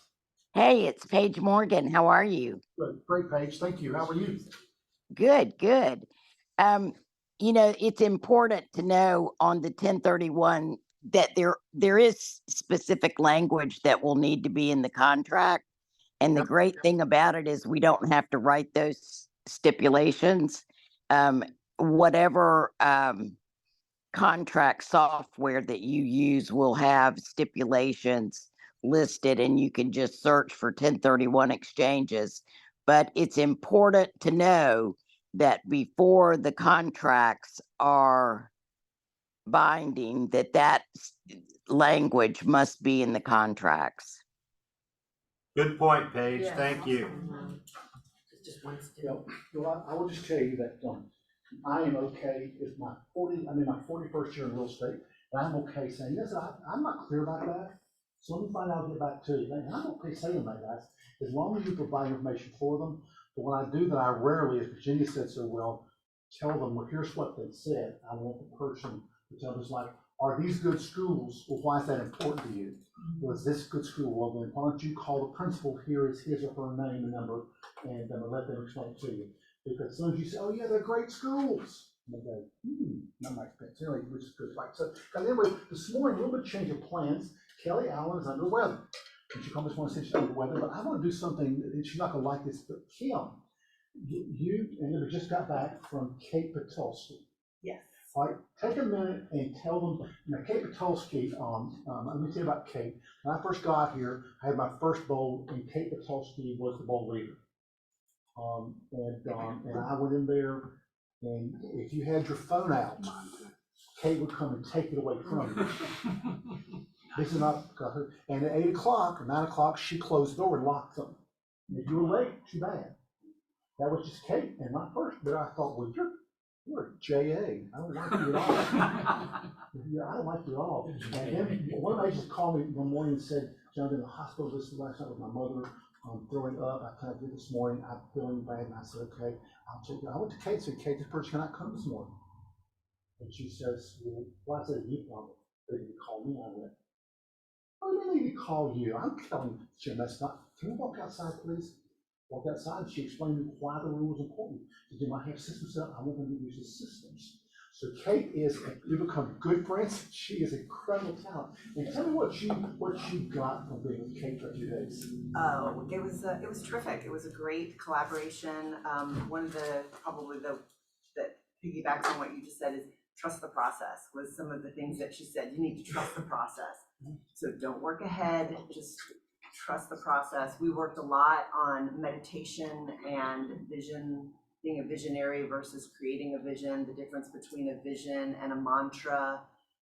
Hey, it's Paige Morgan. How are you? Good, great, Paige, thank you. How are you? Good, good. It's important to know on the 1031 that there is specific language that will need to be in the contract. And the great thing about it is we don't have to write those stipulations. Whatever contract software that you use will have stipulations listed, and you can just search for 1031 exchanges. But it's important to know that before the contracts are binding, that language must be in the contracts. Good point, Paige. Yeah. Thank you. Just one step. Well, I will just tell you that, I am okay if my 41st year in real estate, and I'm okay saying, listen, I'm not clear about that. So let me find out and get back to you. And I'm okay saying that, guys, as long as you provide information for them. But when I do that, I rarely, as Virginia said so well, tell them, well, here's what they said. I want the person to tell us, like, are these good schools? Well, why is that important to you? Was this good school? Well, then why don't you call the principal? Here is his or her name and number, and let them explain it to you. Because as soon as you say, oh yeah, they're great schools, and they go, not my experience, anyway, which is good. Right. So, anyway, this morning, a little bit of change of plans. Kelly Allen is under the weather. And she almost wants to say she's under the weather, but I want to do something, and she's not going to like this, but Kim, you just got back from Kate Patulski. Yes. All right, take a minute and tell them, Kate Patulski, let me tell you about Kate. When I first got here, I had my first bowl, and Kate Patulski was the bowl leader. And I went in there, and if you had your phone out, Kate would come and take it away from you. This is not, and at 8 o'clock or 9 o'clock, she closed the door and locked them. And if you were late, too bad. That was just Kate, and my first, but I thought, well, you're a JA. I don't like you at all. Yeah, I don't like you at all. And then one of the agents called me one morning and said, John, I'm in the hospital this last night with my mother. I'm throwing up. I kind of did this morning. I'm feeling bad. And I said, okay, I'll check it. I went to Kate and said, Kate, this person cannot come this morning. And she says, well, I said, you probably didn't call me. I went, oh, they need to call you. I'm telling you, Jim, that's not, can we walk outside, please? Walk outside. She explained to me why the rule was important. She said, I have systems set up. I want them to use the systems. So Kate you become good friends. She is incredible talent. And tell me what you got from being with Kate for a few days. Oh, it was terrific. It was a great collaboration. One of that piggybacks on what you just said is trust the process was some of the things that she said. You need to trust the process. So don't work ahead, just trust the process. We worked a lot on meditation and vision, being a visionary versus creating a vision, the difference between a vision and a mantra.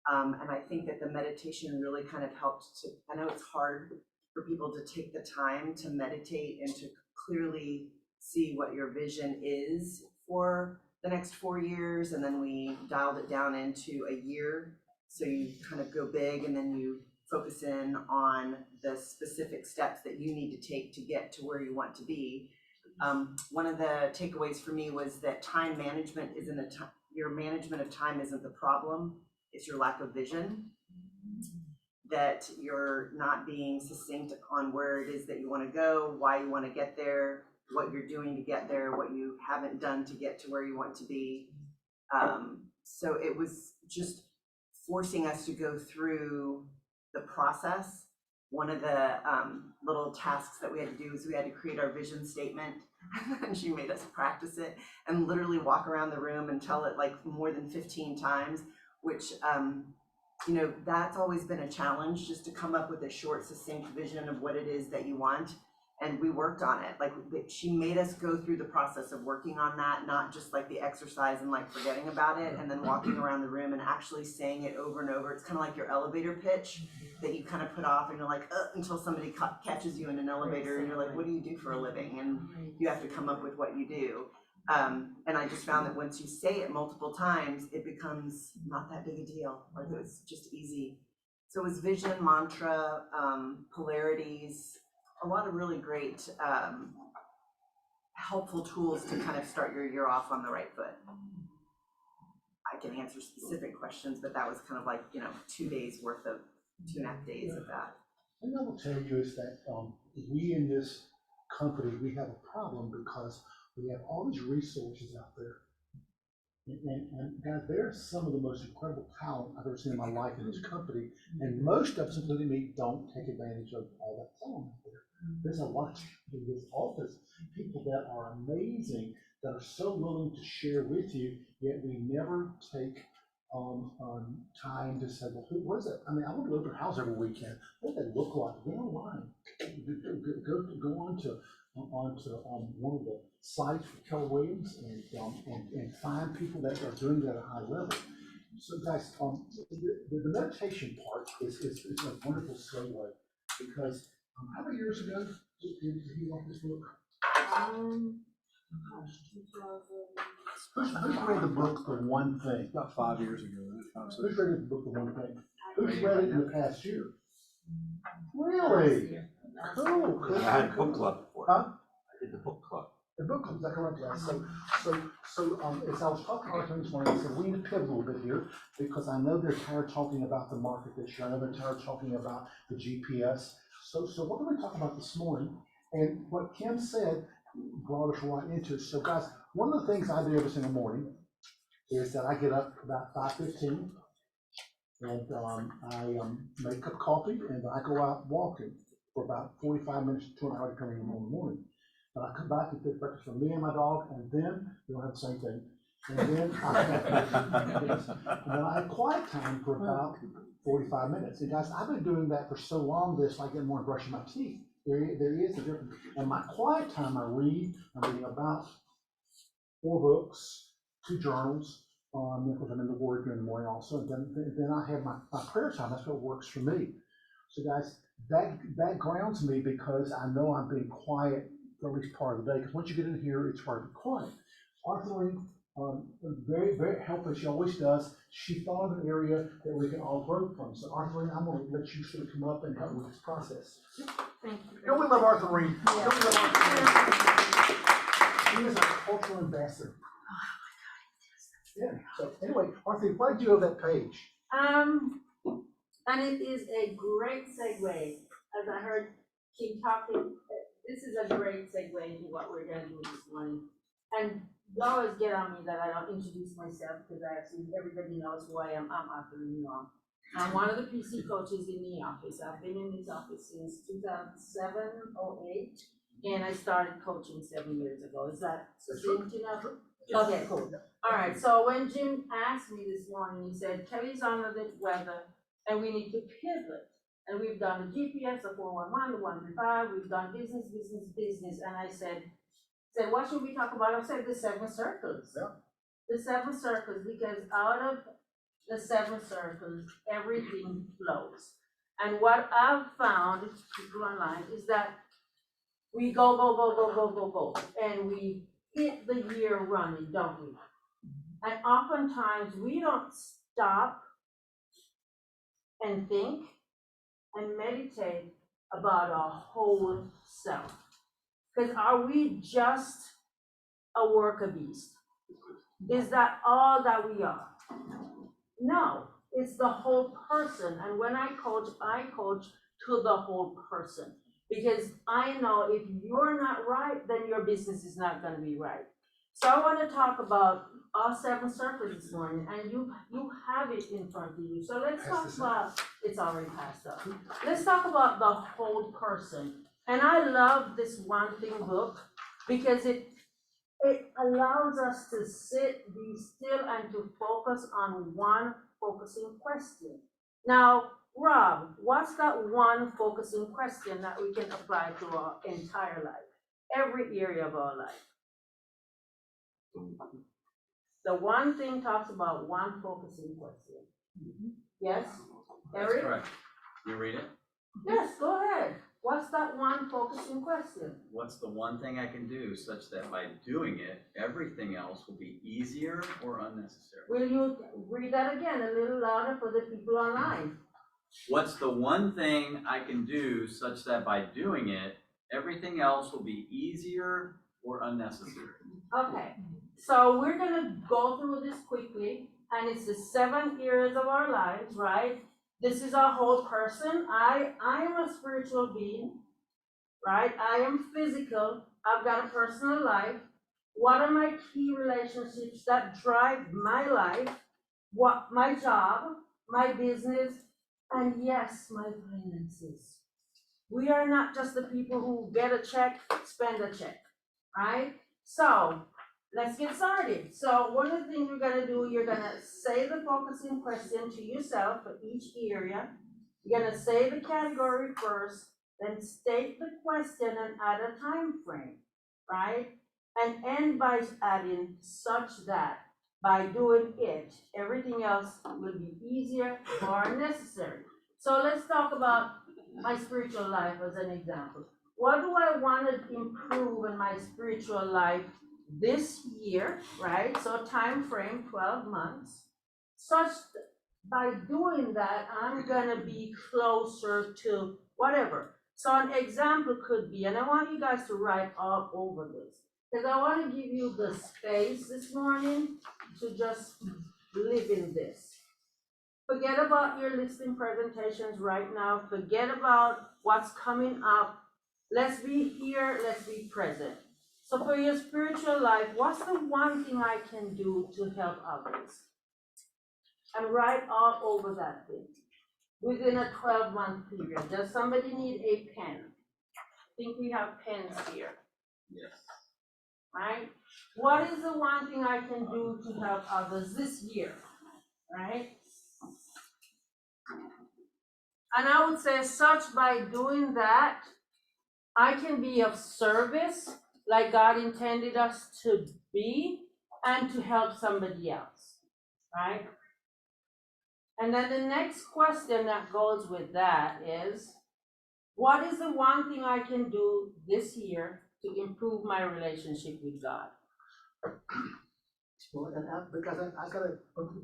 And I think that the meditation really kind of helped I know it's hard for people to take the time to meditate and to clearly see what your vision is for the next 4 years. And then we dialed it down into a year. So you kind of go big and then you focus in on the specific steps that you need to take to get to where you want to be. One of the takeaways for me was that time management your management of time isn't the problem, it's your lack of vision. That you're not being succinct on where it is that you want to go, why you want to get there, what you're doing to get there, what you haven't done to get to where you want to be. So it was just forcing us to go through the process. One of the little tasks that we had to do is we had to create our vision statement, and she made us practice it and literally walk around the room and tell it like more than 15 times, which that's always been a challenge, just to come up with a short, succinct vision of what it is that you want. And we worked on it. Like she made us go through the process of working on that, not just like the exercise and like forgetting about it and then walking around the room and actually saying it over and over. It's kind of like your elevator pitch that you kind of put off and you're like, until somebody catches you in an elevator and you're like, what do you do for a living? And you have to come up with what you do. And I just found that once you say it multiple times, it becomes not that big a deal. Like it's just easy. So it was vision, mantra, polarities, a lot of really great helpful tools to kind of start your year off on the right foot. I can answer specific questions, but that was kind of like 2 days worth of 2.5 days of that. And I will tell you is that, we in this company, we have a problem because we have all these resources out there. And guys, they're some of the most incredible talent I've ever seen in my life in this company. And most of us, including me, don't take advantage of all that talent out there. There's a lot in this office, people that are amazing, that are so willing to share with you, yet we never take time to say, well, what is it? I mean, I want to open house every weekend. What does that look like? Go online. Go on to one of the sites for Keller Williams and find people that are doing that at a high level. So guys, the meditation part is a wonderful segue because how many years ago did you write this book? Who's read the book, The One Thing? About 5 years ago. Who's read the book, The One Thing? Who's read it in the past year? Really? Cool. I had a book club before. Huh? I did the book club. The book club, is that correct? Yeah. So as I was talking to Arthur this morning, I said, we need to pivot a little bit here because I know they're tired of talking about the market this year. I know they're tired of talking about the GPS. So what do we talk about this morning? And what Kim said brought us right into it. So guys, one of the things I do every single morning is that I get up about 5:15 and I make a cup of coffee and I go out walking for about 45 minutes to an hour depending on the morning. And I come back and take breakfast for me and my dog, and then we don't have the same thing. And then I have quiet time for about 45 minutes. And guys, I've been doing that for so long that it's like getting more and brushing my teeth. There is a difference. And my quiet time, I'm reading about 4 books, 2 journals, because I'm in the Word during the morning also. And then I have my prayer time. That's what works for me. So guys, that grounds me because I know I'm being quiet for at least part of the day. Because once you get in here, it's hard to be quiet. Arthur, very, very helpful, she always does. She thought of an area that we can all grow from. So Arthur, I'm going to let you sort of come up and help with this process. Thank you. Don't we love Arthur Reed? Yeah. Don't we love Arthur Reed? He is our cultural ambassador. Yeah. So anyway, Arthur, why did you go to that page? And it is a great segue, as I heard Kim talking. This is a great segue into what we're going to do this morning. And you always get on me that I don't introduce myself because I assume everybody knows who I am. I'm Arthur Reed. I'm one of the PC coaches in the office. I've been in this office since 2007 or 8, and I started coaching 7 years ago. Is that succinct enough? Yes. Okay, cool. All right, so when Jim asked me this morning, he said, Kelly's under the weather, and we need to pivot. And we've done the GPS, the 411, the 135, we've done business, and I said, what should we talk about? I said the 7 circles. Yeah. The 7 circles, because out of the 7 circles, everything flows. And what I've found, people online, is that we go, and we hit the year running, don't we? And oftentimes we don't stop and think and meditate about our whole self. Because are we just a worker beast? Is that all that we are? No, it's the whole person. And when I coach to the whole person. Because I know if you're not right, then your business is not going to be right. So I want to talk about all 7 circles this morning, and you have it in front of you. So let's talk about, it's already passed up. Let's talk about the whole person. And I love this One Thing book because it allows us to sit, be still, and to focus on one focusing question. Now, Rob, what's that one focusing question that we can apply to our entire life, every area of our life? The One Thing talks about one focusing question. Yes, That's Eric? correct. You read it? Yes, go ahead. What's that one focusing question? What's the one thing I can do such that by doing it, everything else will be easier or unnecessary? Will you read that again a little louder for the people online? What's the one thing I can do such that by doing it, everything else will be easier or unnecessary? Okay, so we're gonna go through this quickly, and it's the 7 areas of our lives, right? This is a whole person. I am a spiritual being, right? I am physical. I've got a personal life. What are my key relationships that drive my life? What my job, my business, and yes, my finances. We are not just the people who get a check, spend a check, right? So let's get started. So one of the things you're gonna do, you're gonna say the focusing question to yourself for each area. You're gonna say the category first, then state the question and add a time frame, right? And end by adding such that by doing it, everything else will be easier or necessary. So let's talk about my spiritual life as an example. What do I want to improve in my spiritual life this year, right? So time frame, 12 months. Such by doing that, I'm gonna be closer to whatever. So an example could be, and I want you guys to write all over this, because I want to give you the space this morning to just live in this. Forget about your listing presentations right now. Forget about what's coming up. Let's be here, let's be present. So for your spiritual life, what's the one thing I can do to help others? And write all over that thing within a 12-month period. Does somebody need a pen? I think we have pens here. Yes. Right? What is the one thing I can do to help others this year? Right? And I would say such by doing that, I can be of service like God intended us to be and to help somebody else, right? And then the next question that goes with that is, what is the one thing I can do this year to improve my relationship with God? Well, and because I gotta,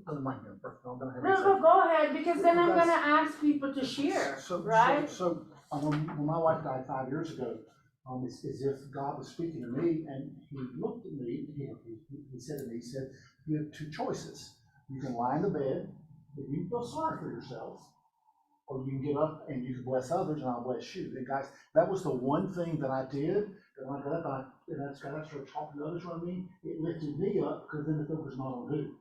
on my number, I'm gonna have. No, go ahead, because then I'm gonna ask people to share, right? So, when my wife died 5 years ago, it's as if God was speaking to me, and he looked at me, he said to me, he said, you have two choices. You can lie in the bed, and you feel sorry for yourself, or you can get up and you can bless others, and I'll bless you. And guys, that was the one thing that I did, that when I got up, and I started talking to others around me, it lifted me up, because then the focus was not on who.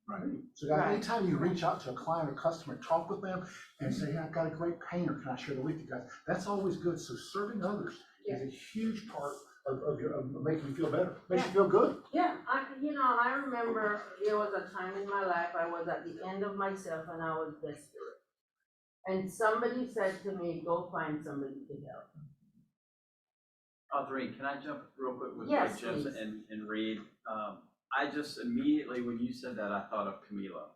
Right. So guys, anytime you reach out to a client or customer, talk with them and say, hey, I've got a great painter, can I share it with you guys? That's always good. So serving others is a huge part of making you feel better, makes you feel good. Yeah, I remember there was a time in my life I was at the end of myself and I was desperate. And somebody said to me, go find somebody to help. Doreen, can I jump real quick with Yes, Jim please. and read? I just immediately, when you said that, I thought of Camilo.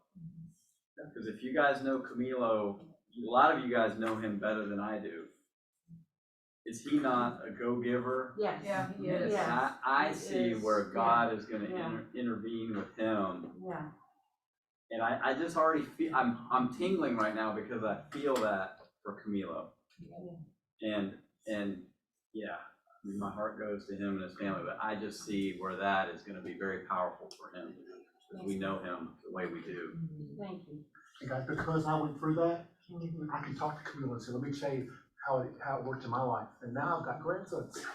Because if you guys know Camilo, a lot of you guys know him better than I do. Is he not a go-giver? Yes. Yeah, he is. And Yes. I He see is. where God is gonna Yeah. intervene with him. Yeah. And I just already feel, I'm tingling right now because I feel that for Camilo. And yeah, I mean, my heart goes to him and his family, but I just see where that is gonna be very powerful for him. Because we know him the way we do. Thank you. And guys, because I went through that, I can talk to Camila and say, let me tell you how it worked in my life. And now I've got grandsons.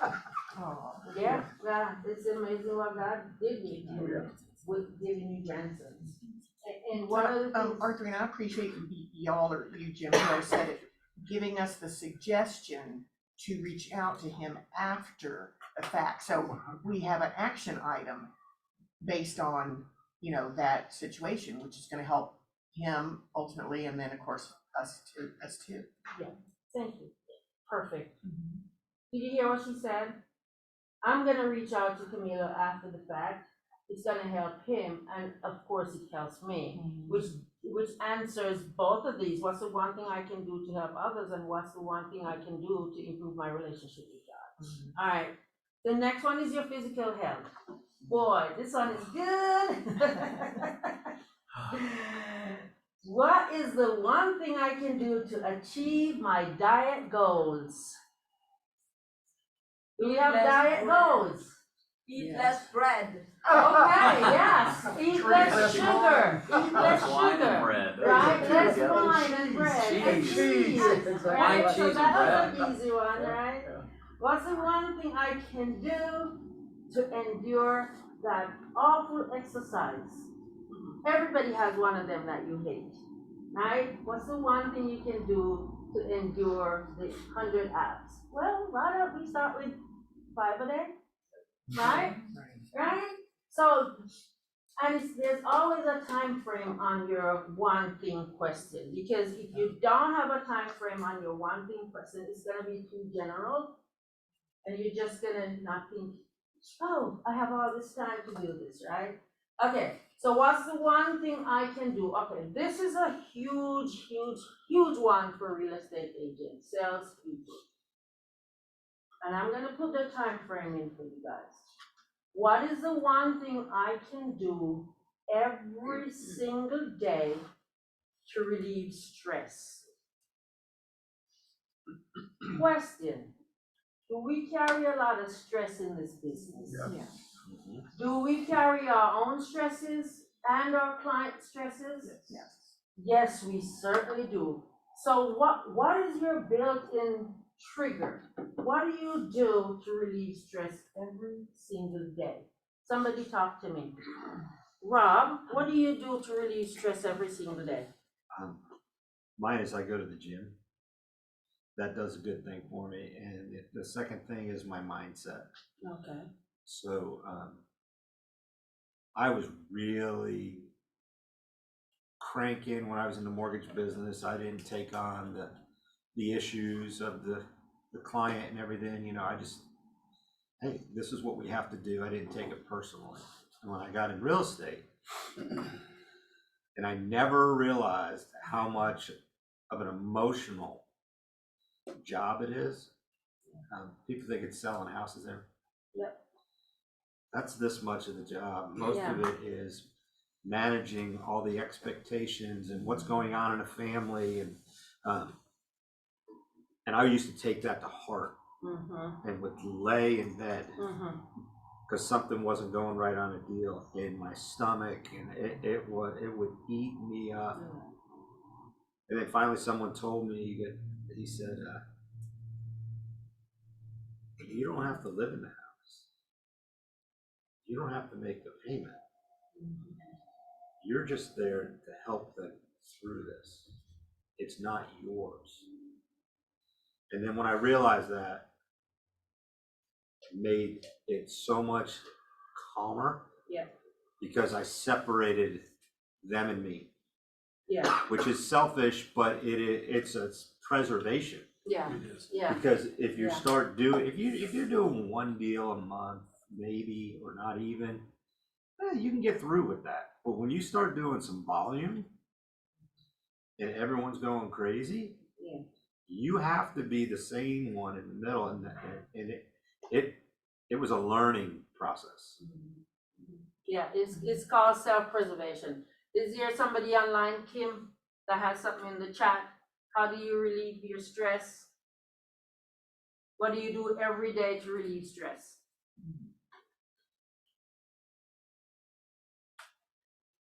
Yeah, it's amazing what God did with you, with giving you grandsons. And one of the things. Arthur, and I appreciate y'all, or you, Jim, who said it, giving us the suggestion to reach out to him after the fact. So we have an action item based on, that situation, which is gonna help him ultimately, and then of course, us too. Yeah, thank you. Perfect. Did you hear what she said? I'm gonna reach out to Camilo after the fact. It's gonna help him, and of course it helps me, which answers both of these. What's the one thing I can do to help others, and what's the one thing I can do to improve my relationship with God? All right. The next one is your physical health. Boy, this one is good. What is the one thing I can do to achieve my diet goals? Do we have diet goals? Eat less bread. Okay, yes, eat less sugar, eat less Wine and sugar, bread. right? Less Together. wine and bread and Cheese. cheese, Exactly. right? Wine, So cheese, that and was bread. an easy one, right? What's the one thing I can do to endure that awful exercise? Everybody has one of them that you hate, right? What's the one thing you can do to endure the 100 abs? Well, why don't we start with 5 a day, right? Right? So, and there's always a time frame on your one thing question, because if you don't have a time frame on your one thing question, it's gonna be too general, and you're just gonna not think, oh, I have all this time to do this, right? Okay, so what's the one thing I can do? Okay, this is a huge, huge, huge one for real estate agents, salespeople. And I'm gonna put the time frame in for you guys. What is the one thing I can do every single day to relieve stress? Question, do we carry a lot of stress in this business? Yeah. Do we carry our own stresses and our client stresses? Yes. Yes, we certainly do. So what is your built-in trigger? What do you do to relieve stress every single day? Somebody talk to me. Rob, what do you do to relieve stress every single day? Mine is I go to the gym. That does a good thing for me. And the second thing is my mindset. Okay. So I was really cranking when I was in the mortgage business. I didn't take on the issues of the client and everything. You know, I just, hey, this is what we have to do. I didn't take it personally. And when I got in real estate, and I never realized how much of an emotional job it is. People think it's selling houses there. Yep. That's this much of the job. Most of it is managing all the expectations and what's going on in a family, and I used to take that to heart, and would lay in bed because something wasn't going right on a deal in my stomach, and it would eat me up. And then finally someone told me that he said, you don't have to live in the house. You don't have to make the payment. You're just there to help them through this. It's not yours. And then when I realized that, it made it so much calmer. Yeah. Because I separated them and me. Yeah. Which is selfish, but it's preservation. Yeah. Yeah. Because if you start doing, if you're doing one deal a month, maybe, or not even, you can get through with that. But when you start doing some volume and everyone's going crazy, you have to be the same one in the middle, and it was a learning process. Yeah, it's called self-preservation. Is there somebody online, Kim, that has something in the chat? How do you relieve your stress? What do you do every day to relieve stress?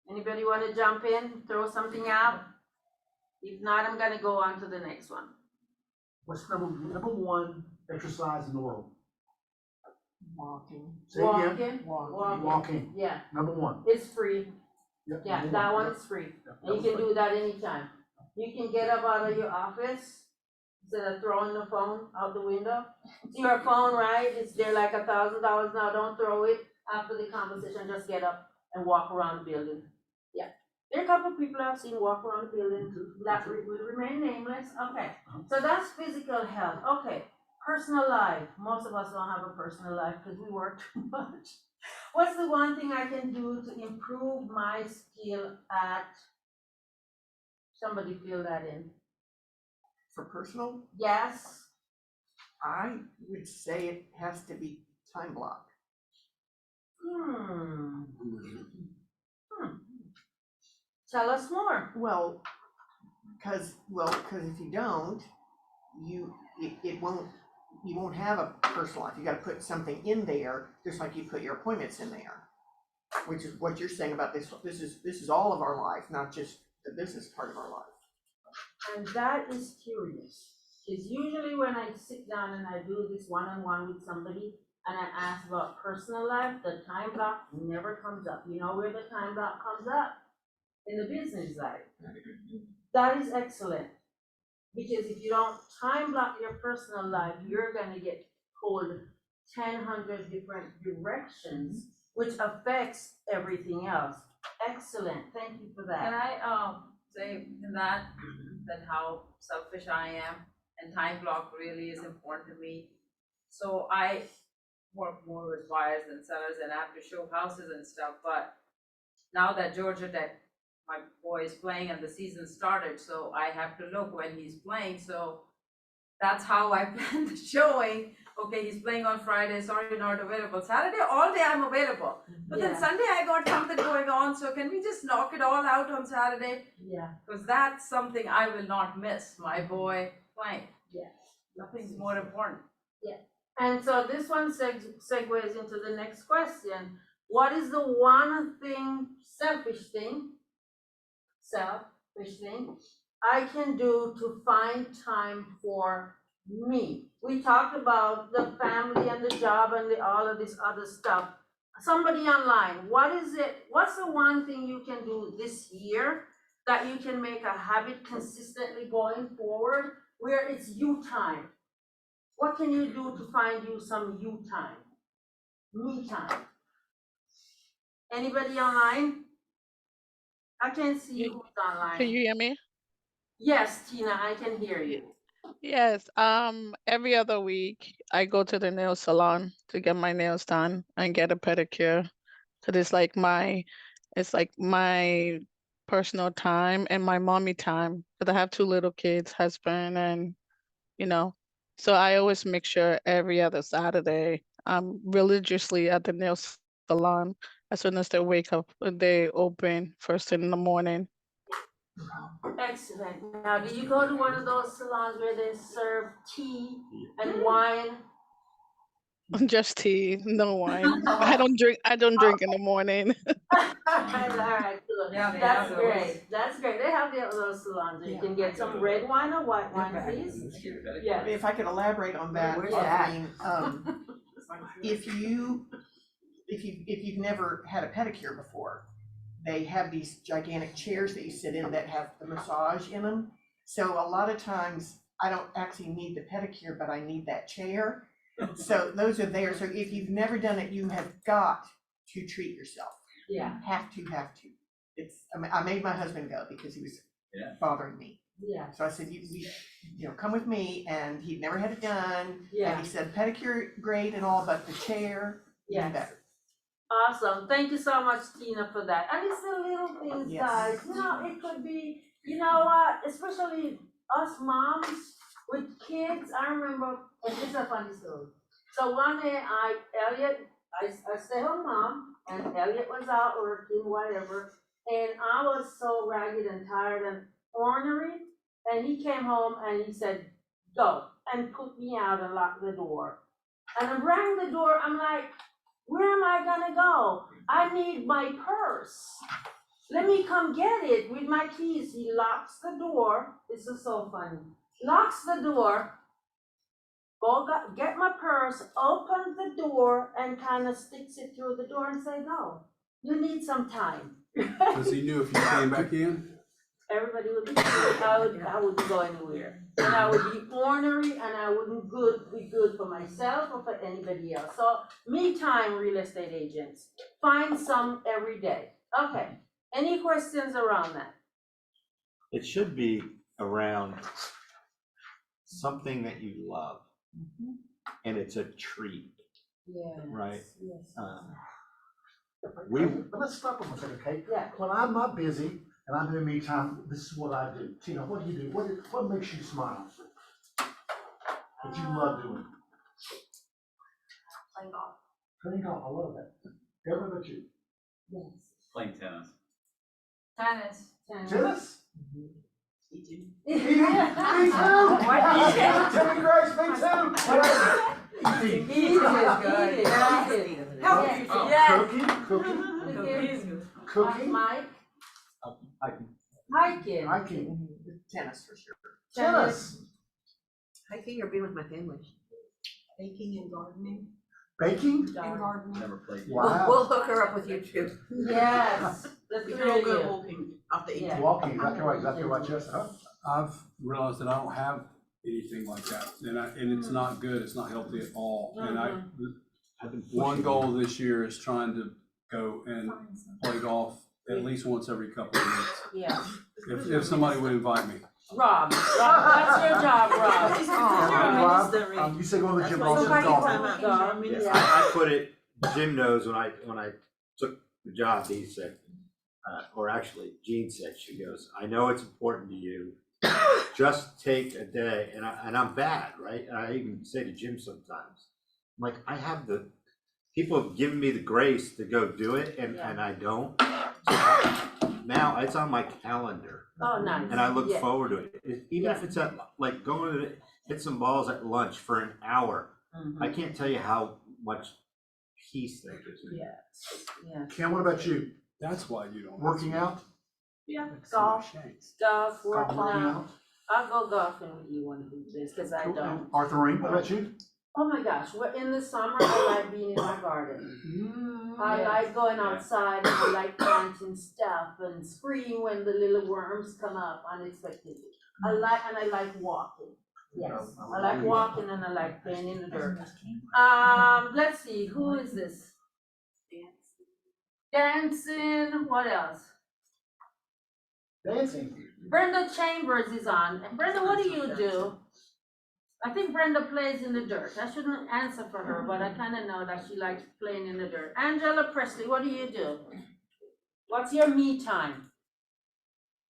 Anybody want to jump in, throw something out? If not, I'm gonna go on to the next one. What's number one exercise in the world? Walking. Say it again. Walking. Yeah. Number one. It's free. Yep, Yeah, number that one. one is free. Yep, And you can do that anytime. You can get up out of your office instead of throwing the phone out the window. It's your phone, right? It's there like $1,000 now. Don't throw it after the conversation. Just get up and walk around the building. Yeah. There are a couple of people I've seen walk around the building that will remain nameless. Okay. So that's physical health. Okay. Personal life. Most of us don't have a personal life because we work too much. What's the one thing I can do to improve my skill at? Somebody fill that in. For personal, Yes. I would say it has to be time block. Tell us more. Well, cause if you don't, it won't you won't have a personal life. You gotta put something in there, just like you put your appointments in there. Which is what you're saying about this. This is all of our life, not just the business part of our life. And that is curious, because usually when I sit down and I do this one-on-one with somebody and I ask about personal life, the time block never comes up. You know where the time block comes up? In the business life. That is excellent, because if you don't time block your personal life, you're gonna get pulled 100 different directions, which affects everything else. Excellent, thank you for that. Can I say in that how selfish I am, and time block really is important to me. So I work more with buyers than sellers, and I have to show houses and stuff, but now that Georgia Tech, my boy is playing and the season started, so I have to look when he's playing, so that's how I plan the showing. Okay, he's playing on Friday, sorry, not available. Saturday, all day I'm available. But then Yeah. Sunday I got something going on, so can we just knock it all out on Saturday? Yeah. Because that's something I will not miss, my boy playing. Yeah. Nothing's more important. Yeah, and so this one segues into the next question. What is the one thing, selfish thing I can do to find time for me? We talked about the family and the job and all of this other stuff. Somebody online, what's the one thing you can do this year that you can make a habit consistently going forward where it's you time? What can you do to find you some you time? Me time? Anybody online? I can't see who's online. Can you hear me? Yes, Tina, I can hear you. Yes. Every other week I go to the nail salon to get my nails done and get a pedicure. Cause it's like my personal time and my mommy time. Cause I have two little kids, husband, and so I always make sure every other Saturday I'm religiously at the nail salon as soon as they wake up. They open first thing in the morning. Excellent. Now, did you go to one of those salons where they serve tea and wine? Just tea, no wine. I don't drink in the morning. All right, good. Yeah, they That's have great. those. That's great. They have those salons where you can get some red wine or white wine, please. Yeah. If I could elaborate on that, Where's that? I mean, if you've never had a pedicure before, they have these gigantic chairs that you sit in that have the massage in them. So a lot of times I don't actually need the pedicure, but I need that chair. So those are there. So if you've never done it, you have got to treat yourself. Yeah. Have to. I made my husband go because he was bothering me. Yeah. So I said, you come with me, and he'd never had it done. Yeah. And he said, pedicure, great and all, but the chair, even Yes. better. Awesome. Thank you so much, Tina, for that. And it's the little things, Yes. guys. It could be, especially us moms with kids. I remember, and this is a funny story. So one day, I stay home mom, and Elliot was out working, whatever, and I was so ragged and tired and ornery, and he came home and he said, go, and put me out and locked the door. And I rang the door, I'm like, where am I gonna go? I need my purse. Let me come get it with my keys. He locks the door. This is so funny. Locks the door. Get my purse, open the door, and kind of sticks it through the door and say, no, you need some time. Because he knew if you came back in? Everybody would be, I wouldn't go anywhere. And I would be ornery, and I wouldn't be good for myself or for anybody else. So, me time, real estate agents. Find some every day. Okay, any questions around that? It should be around something that you love, and it's a treat, Yeah. right? Yes. But let's stop them a second, okay? Yeah. When I'm not busy and I'm in me time, this is what I do. Tina, what do you do? What makes you smile? What you love doing? Playing golf. Playing golf, I love that. Ever but you? Yes. Playing tennis. Tennis. Tennis? Me too. Timmy Grace, me too. Cooking. Mike, hiking. Hiking. Tennis for sure. Tennis. Hiking or being with my family. Baking and gardening. Baking? And gardening. Never played. Wow. We'll hook her up with you too. Yes, the We three can all of go you. walking off the Yeah. Walking, exactly right, Jessica. I've realized that I don't have anything like that, and it's not good, it's not healthy at all. And I've been one pushing goal this year is trying to go and play golf at least once every couple of weeks. Yeah. If somebody would invite me. Rob, that's your job, Rob. Rob, you say go to the gym, I'll Somebody golf. time out. Yes, I put it, Jim knows when I took the job, he said, or actually Jean said, she goes, I know it's important to you. Just take a day, and I'm bad, right? And I even say to Jim sometimes, I'm like, I have people have given me the grace to go do it, and I don't. So now it's on my calendar. Oh, nice. And I look Yeah. forward to it. Even if it's at, like, going to hit some balls at lunch for an hour. I can't tell you how much peace that gives me. Yes, yes. Kim, what about you? That's why you don't. Working out? Yeah, It's golf, working Working out. I'll go golfing with you one of these days, cause I don't. Arthurine, what about you? Oh my gosh, in the summer, I like being in my garden. I like going outside and I like planting stuff and scream when the little worms come up unexpectedly. I like walking. Yes, I like walking and I like playing in the dirt. Let's see, who is this? Dancing, what else? Dancing. Brenda Chambers is on. And Brenda, what do you do? I think Brenda plays in the dirt. I shouldn't answer for her, but I kind of know that she likes playing in the dirt. Angela Presley, what do you do? What's your me time?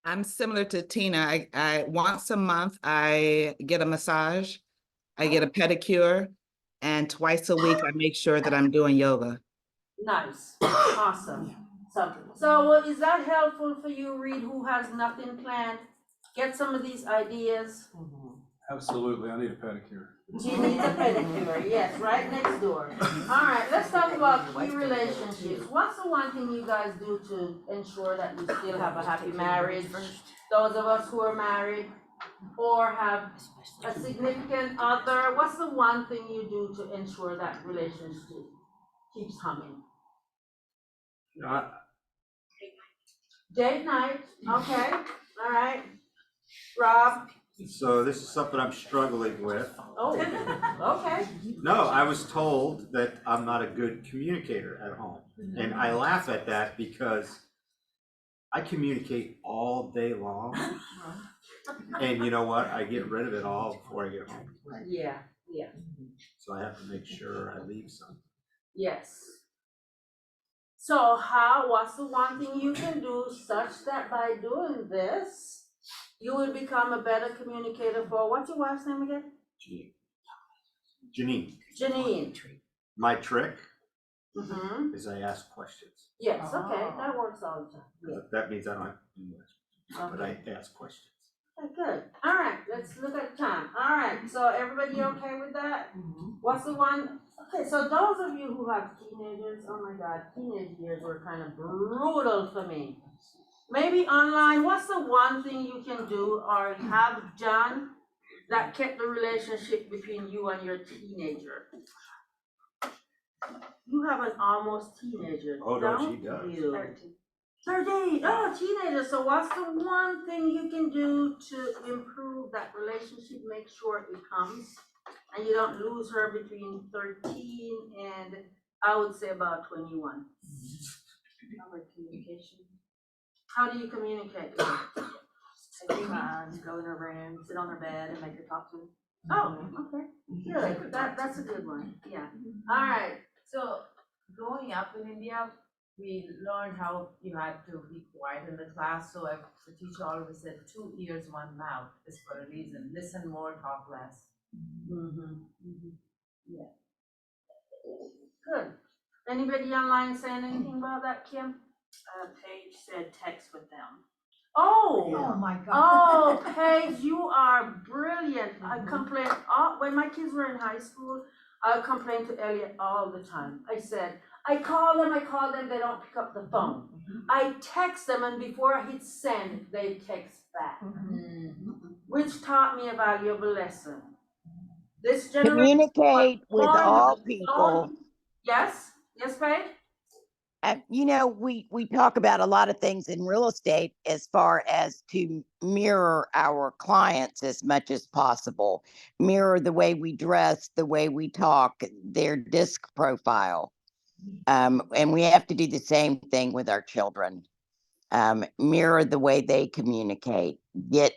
I'm similar to Tina. I once a month, I get a massage, I get a pedicure, and twice a week, I make sure that I'm doing yoga. Nice, awesome. So is that helpful for you, Reed, who has nothing planned? Get some of these ideas. Absolutely, I need a pedicure. She needs a pedicure, yes, right next door. All right, let's talk about key relationships. What's the one thing you guys do to ensure that you still have a happy marriage? Those of us who are married or have a significant other, what's the one thing you do to ensure that relationship keeps humming? Date night, okay, all right. Rob? So this is something I'm struggling with. Oh, okay. No, I was told that I'm not a good communicator at home. And I laugh at that because I communicate all day long. And you know what? I get rid of it all before I get home. Yeah. So I have to make sure I leave something. Yes. So what's the one thing you can do such that by doing this, you will become a better communicator for, what's your wife's name again? Janine. My trick Mm-hmm. is I ask questions. Yes, okay, that works all the time. Yeah. That means I don't have to do much, but I ask questions. Okay, good. All right, let's look at the time. All right, so everybody okay with that? What's the one? Okay, so those of you who have teenagers, oh my God, teenage years were kind of brutal for me. Maybe online, what's the one thing you can do or have done that kept the relationship between you and your teenager? You have an almost teenager, Oh, no, don't she does. you? 13, oh, teenager, so what's the one thing you can do to improve that relationship, make sure it comes, and you don't lose her between 13 and, I would say about 21? Communication. How do you communicate? Take time, go in her room, sit on her bed and make her talk to her. Oh, okay, good, that's a good one, yeah. All right, So growing up in India, we learned how you had to be quiet in the class. So the teacher always said, 2 ears, 1 mouth is for a reason. Listen more, talk less. Yeah. Good. Anybody online saying anything about that, Kim? Paige said text with them. Oh, my God. oh, Paige, you are brilliant. I complain when my kids were in high school. I complained to Elliot all the time. I said, I call them, they don't pick up the phone. I text them, and before I hit send, they text back, which taught me a valuable lesson. This generation. Communicate with on all the people. phone. Yes, Paige? You know, we talk about a lot of things in real estate as far as to mirror our clients as much as possible, mirror the way we dress, the way we talk, their disc profile. And we have to do the same thing with our children. Mirror the way they communicate, get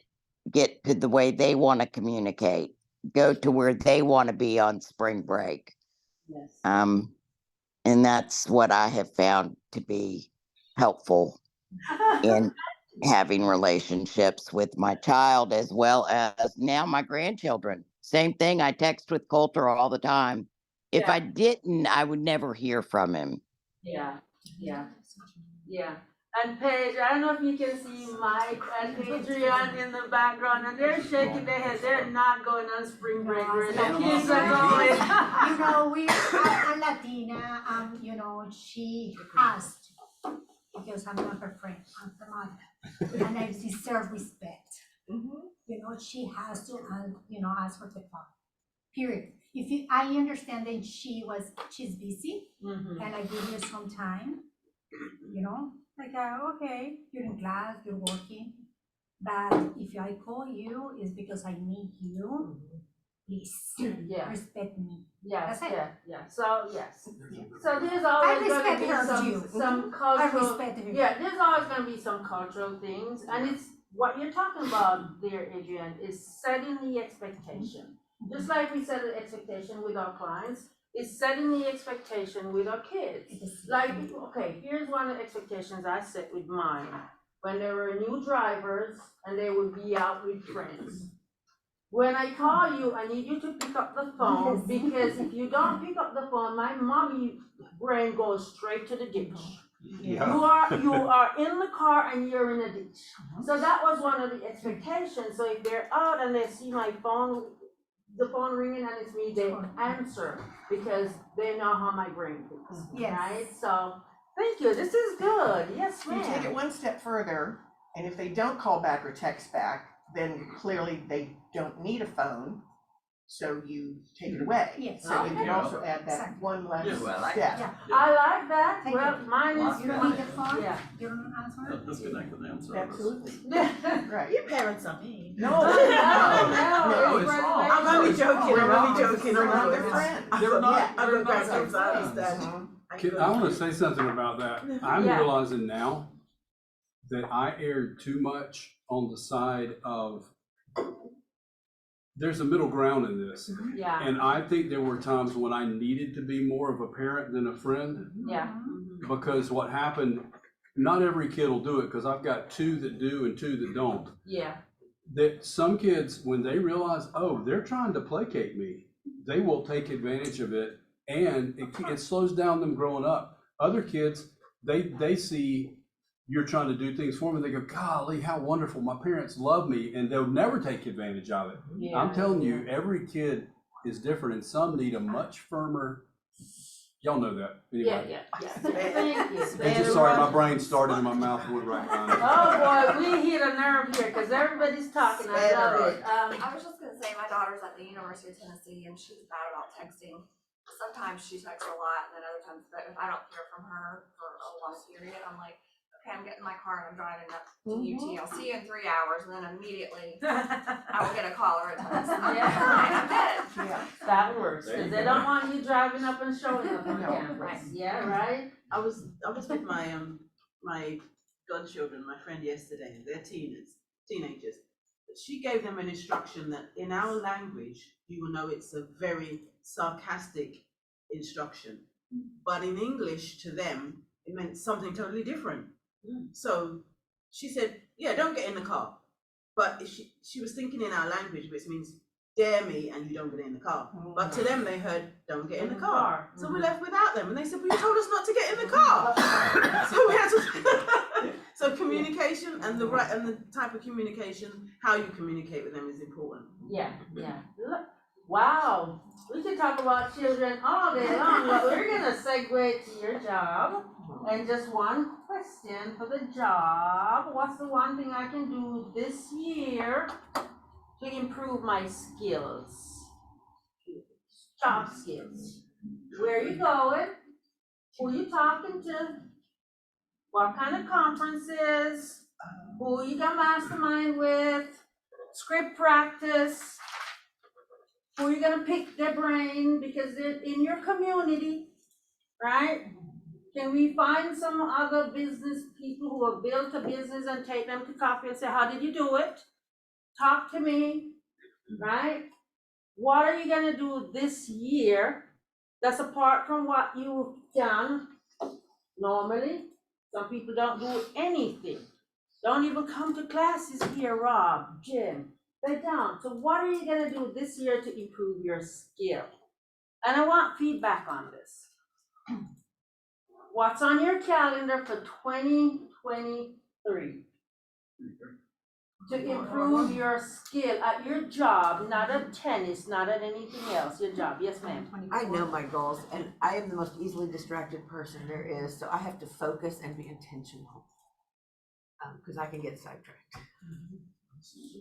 to the way they want to communicate, go to where they want to be on spring break. Yes. And that's what I have found to be helpful in having relationships with my child as well as now my grandchildren. Same thing, I text with Coulter all the time. If I didn't, I would never hear from him. Yeah. And Paige, I don't know if you can see Mike and Adrian in the background, and they're shaking their heads. They're not going on spring break. Where the kids are going. You know, I'm Latina, you know, she has to, because I'm not her friend, I'm her mother, and I deserve respect. You know, she has to, you know, ask for the phone, period. I understand that she's busy, and I give you some time, you know, like, okay, you're in class, you're working, but if I call you, it's because I need you. Please respect me. Yes, That's it. yeah. So yes. So there's always going to be some cultural. I respect her. Yeah, there's always going to be some cultural things, and it's what you're talking about, dear Adrian, is setting the expectation. Just like we set an expectation with our clients, is setting the expectation with our kids. Like, okay, here's one of the expectations I set with mine. When there were new drivers and they would be out with friends. When I call you, I need you to pick up the phone, because if you don't pick up the phone, my mommy brain goes straight to the ditch. You are in the car and you're in a ditch. So that was one of the expectations. So if they're out and they see my phone, the phone ringing and it's me, they answer, because they know how my brain thinks, right? So, thank you, this is good, yes ma'am. You take it one step further, and if they don't call back or text back, then clearly they don't need a phone, so you take it away. Yes. So you can also add that one less step. I like that, well, mine is. You don't need the phone? Yeah. You don't answer? Disconnect the damn service. Absolutely. Right. Your parents are mean. No. No, it's all. I'm only joking, They're not their friends. They're not. I'm They're not not. understand. I want to say something about that. I'm Yeah. realizing now that I erred too much on the side of, there's a middle ground in this. Yeah, And I think there were times when I needed to be more of a parent than a friend, yeah. because what happened, not every kid will do it, because I've got 2 that do and 2 that don't. Yeah. That some kids, when they realize, oh, they're trying to placate me, they will take advantage of it, and it slows down them growing up. Other kids, they see you're trying to do things for them, they go, golly, how wonderful, my parents love me, and they'll never take advantage of it. Yeah. I'm telling you, every kid is different, and some need a much firmer, y'all know that, anyway. Yeah. Thank you. And just sorry, my brain started in my mouth and went right behind it. Oh boy, we hit a nerve here, because everybody's talking, I love it. I was just gonna say, my daughter's at the University of Tennessee, and she's bad about texting. Sometimes she texts a lot, and then other times, but if I don't hear from her for a long period, I'm like, okay, I'm getting in my car and I'm driving up to UT. I'll see you in 3 hours, and then immediately I will get a call or a text. I'm good. Yeah. That works, because they don't want you driving up and showing up on campus. Yeah, right? I was with my godchildren, my friend yesterday, they're teenagers. She gave them an instruction that in our language, you will know it's a very sarcastic instruction. But in English, to them, it meant something totally different. So she said, yeah, don't get in the car. But she was thinking in our language, which means dare me and you don't get in the car. But to them, they heard, don't get in the car. So we left without them. And they said, well, you told us not to get in the car. So we had to, So communication and the right and the type of communication, how you communicate with them is important. Yeah, yeah. Look, wow, we could talk about children all day long, but we're gonna segue to your job. And just one question for the job. What's the one thing I can do this year to improve my skills? Job skills. Where you going? Who you talking to? What kind of conferences? Who you got mastermind with? Script practice? Who you gonna pick their brain because they're in your community, right? Can we find some other business people who have built a business and take them to coffee and say, how did you do it? Talk to me, right? What are you gonna do this year that's apart from what you've done normally? Some people don't do anything. Don't even come to classes here, Rob, Jim. They don't. So what are you gonna do this year to improve your skill? And I want feedback on this. What's on your calendar for 2023? To improve your skill at your job, not at tennis, not at anything else, your job. Yes, ma'am. I know my goals, and I am the most easily distracted person there is, so I have to focus and be intentional. Because I can get sidetracked.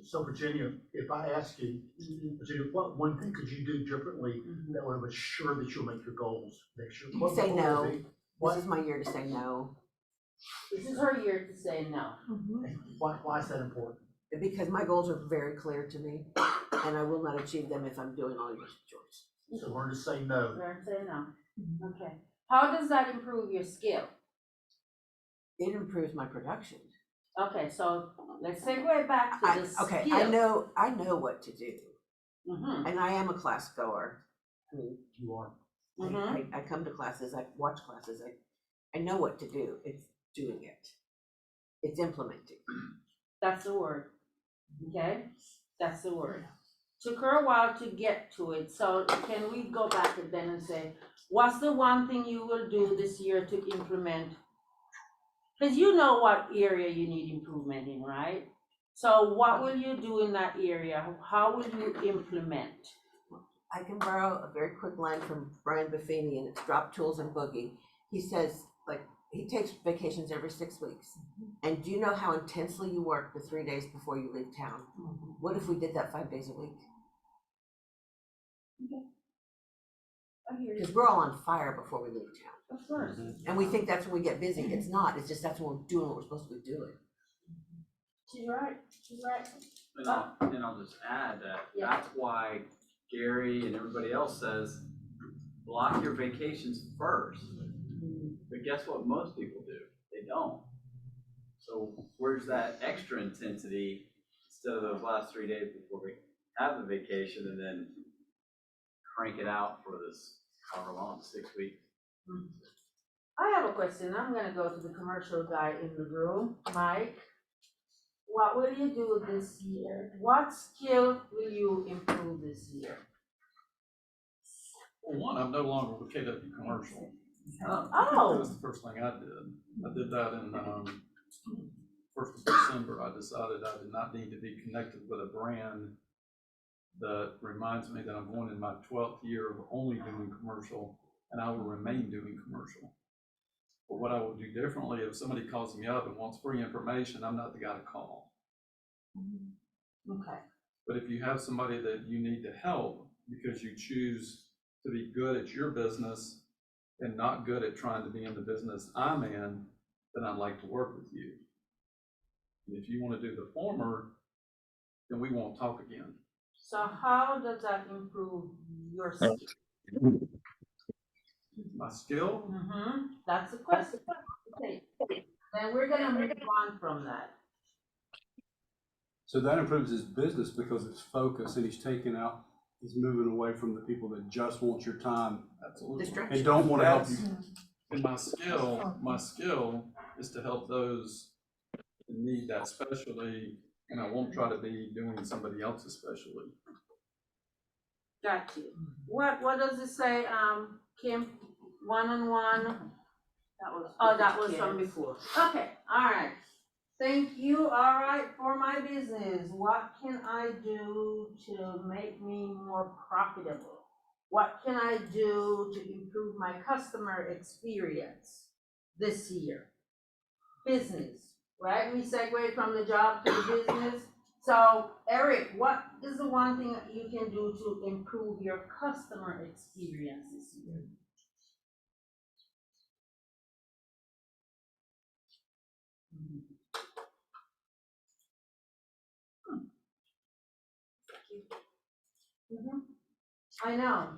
So Virginia, if I ask you, Virginia, what one thing could you do differently that would assure that you'll make your goals next year? What Say would it no. be? This is my year to say no. This is her year to say no. Why is that important? Because my goals are very clear to me, and I will not achieve them if I'm doing all yours. So learn to say no. Learn to say no. Okay. How does that improve your skill? It improves my production. Okay, so let's segue back to the skill. Okay, I know what to do. And I am a class goer. I mean, you are. I come to classes, I watch classes, I know what to do. It's doing it. It's implementing. That's the word. Okay? That's the word. Took her a while to get to it. So can we go back then and say, what's the one thing you will do this year to implement? Because you know what area you need improvement in, right? So what will you do in that area? How will you implement? I can borrow a very quick line from Brian Buffini, and it's Drop Tools and Boogie. He says, like, he takes vacations every 6 weeks. And do you know how intensely you work the 3 days before you leave town? What if we did that 5 days a week? Because we're all on fire before we leave town. Of course. And we think that's when we get busy. It's not. It's just that's when we're doing what we're supposed to be doing. She's right. She's right. And I'll just add that that's why Gary and everybody else says, block your vacations first. But guess what most people do? They don't. So where's that extra intensity instead of those last 3 days before we have the vacation and then crank it out for this however long, 6 weeks? I have a question. I'm gonna go to the commercial guy in the room. Mike, what will you do this year? What skill will you improve this year? Well, one, I'm no longer with KW Commercial. Oh. That was the first thing I did. I did that in 1st of December. I decided I did not need to be connected with a brand that reminds me that I'm going in my 12th year of only doing commercial, and I will remain doing commercial. But what I will do differently, if somebody calls me up and wants free information, I'm not the guy to call. Okay. But if you have somebody that you need to help because you choose to be good at your business and not good at trying to be in the business I'm in, then I'd like to work with you. And if you want to do the former, then we won't talk again. So how does that improve your skill? My skill? That's the question. Okay. Then we're gonna move on from that. So that improves his business because it's focused and he's moving away from the people that just want your time. Absolutely. And don't want to help you. And my skill is to help those that need that specialty, and I won't try to be doing somebody else's specialty. Got you. What does it say, Kim? One-on-one? That was from before. Okay, all right. Thank you. All right, for my business, what can I do to make me more profitable? What can I do to improve my customer experience this year? Business, right? We segue from the job to the business. So Eric, what is the one thing that you can do to improve your customer experience this year? I know,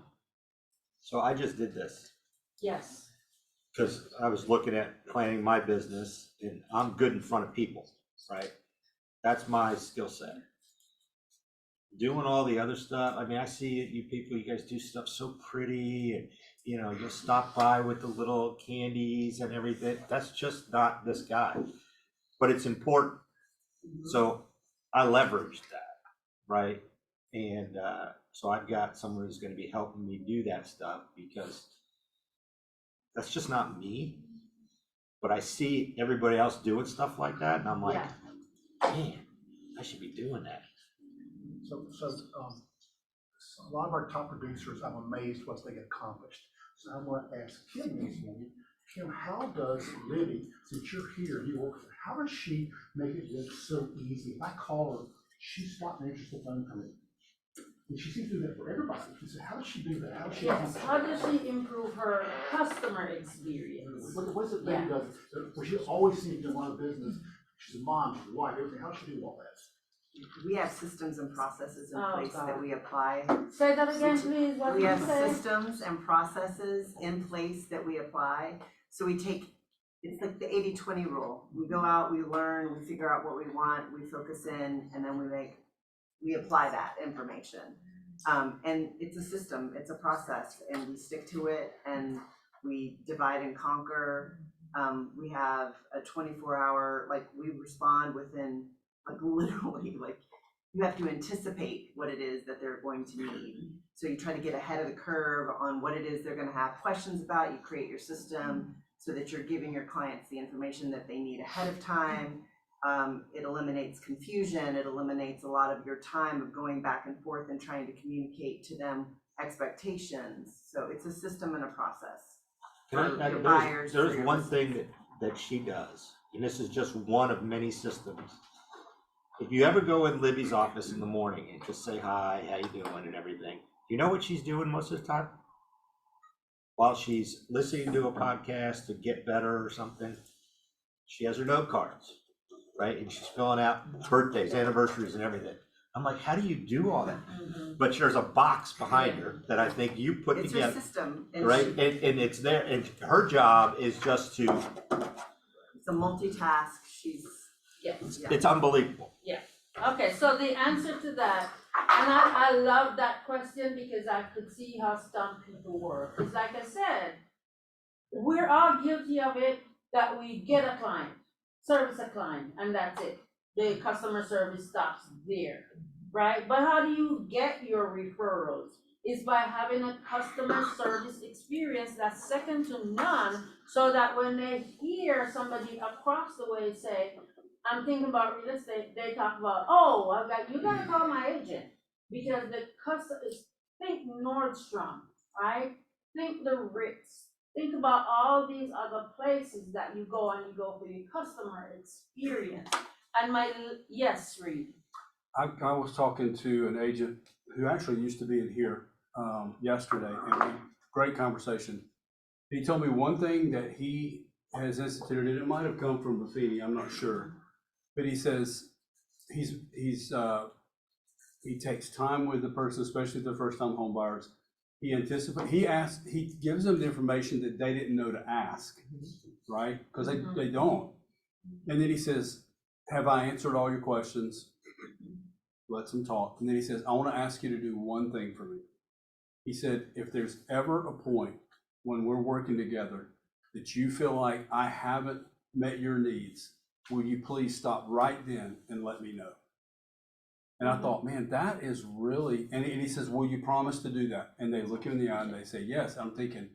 So I just did this yes. because I was looking at planning my business and I'm good in front of people, right? That's my skill set. Doing all the other stuff, I mean, I see it, you people, you guys do stuff so pretty and, you know, you'll stop by with the little candies and everything. That's just not this guy, but it's important. So I leveraged that, right? And so I've got someone who's gonna be helping me do that stuff because that's just not me. But I see everybody else doing stuff like that and I'm like, man, I should be doing that. So a lot of our top producers, I'm amazed what they get accomplished. So I'm gonna ask Kim this morning, Kim, how does Libby, since you're here, you work, how does she make it look so easy? If I call her, she's not an interested phone for me. And she seems to do that for everybody. She said, how does she do that? How does she? Yes, how does she improve her customer experience? What's it that does? Where she always seems to run a business. She's a mom, she's a wife, everything. How does she do all that? We have systems and processes in Oh, place God. that we apply. Say that again, please, what We did you have say? systems and processes in place that we apply. So we take, it's like the 80-20 rule. We go out, we learn, we figure out what we want, we focus in, and then we apply that information. And it's a system, it's a process, and we stick to it, and we divide and conquer. We have a 24-hour, like, we respond within, like, literally, like, you have to anticipate what it is that they're going to need. So you try to get ahead of the curve on what it is they're gonna have questions about. You create your system so that you're giving your clients the information that they need ahead of time. It eliminates confusion. It eliminates a lot of your time of going back and forth and trying to communicate to them expectations. So it's a system and a process. There's one thing that she does, and this is just one of many systems. If you ever go in Libby's office in the morning and just say hi, how you doing and everything, you know what she's doing most of the time? While she's listening to a podcast to get better or something, she has her note cards, right? And she's filling out birthdays, anniversaries and everything. I'm like, how do you do all that? But there's a box behind her that I think you put It's together. her system. Right, and it's there, and her job is just to, It's a multitask. She's. Yes. it's unbelievable. Yeah, okay, so the answer to that, and I love that question because I could see how some people work. It's like I said, we're all guilty of it, that we get a client, service a client, and that's it. The customer service stops there, right? But how do you get your referrals? Is by having a customer service experience that's second to none, so that when they hear somebody across the way say, I'm thinking about real estate, they talk about, oh, you gotta call my agent. Because the customers, think Nordstrom, right? Think the Ritz. Think about all these other places that you go and you go for your customer experience. And yes, Reed. I was talking to an agent who actually used to be in here yesterday, and great conversation. He told me one thing that he has instituted, and it might have come from Buffini, I'm not sure. But he says he takes time with the person, especially the first time home buyers. He gives them the information that they didn't know to ask, right? Because they don't. And then he says, have I answered all your questions? Lets them talk. And then he says, I want to ask you to do one thing for me. He said, if there's ever a point when we're working together that you feel like I haven't met your needs, will you please stop right then and let me know? And I thought, man, that is really, and he says, will you promise to do that? And they look him in the eye and they say, yes. I'm thinking,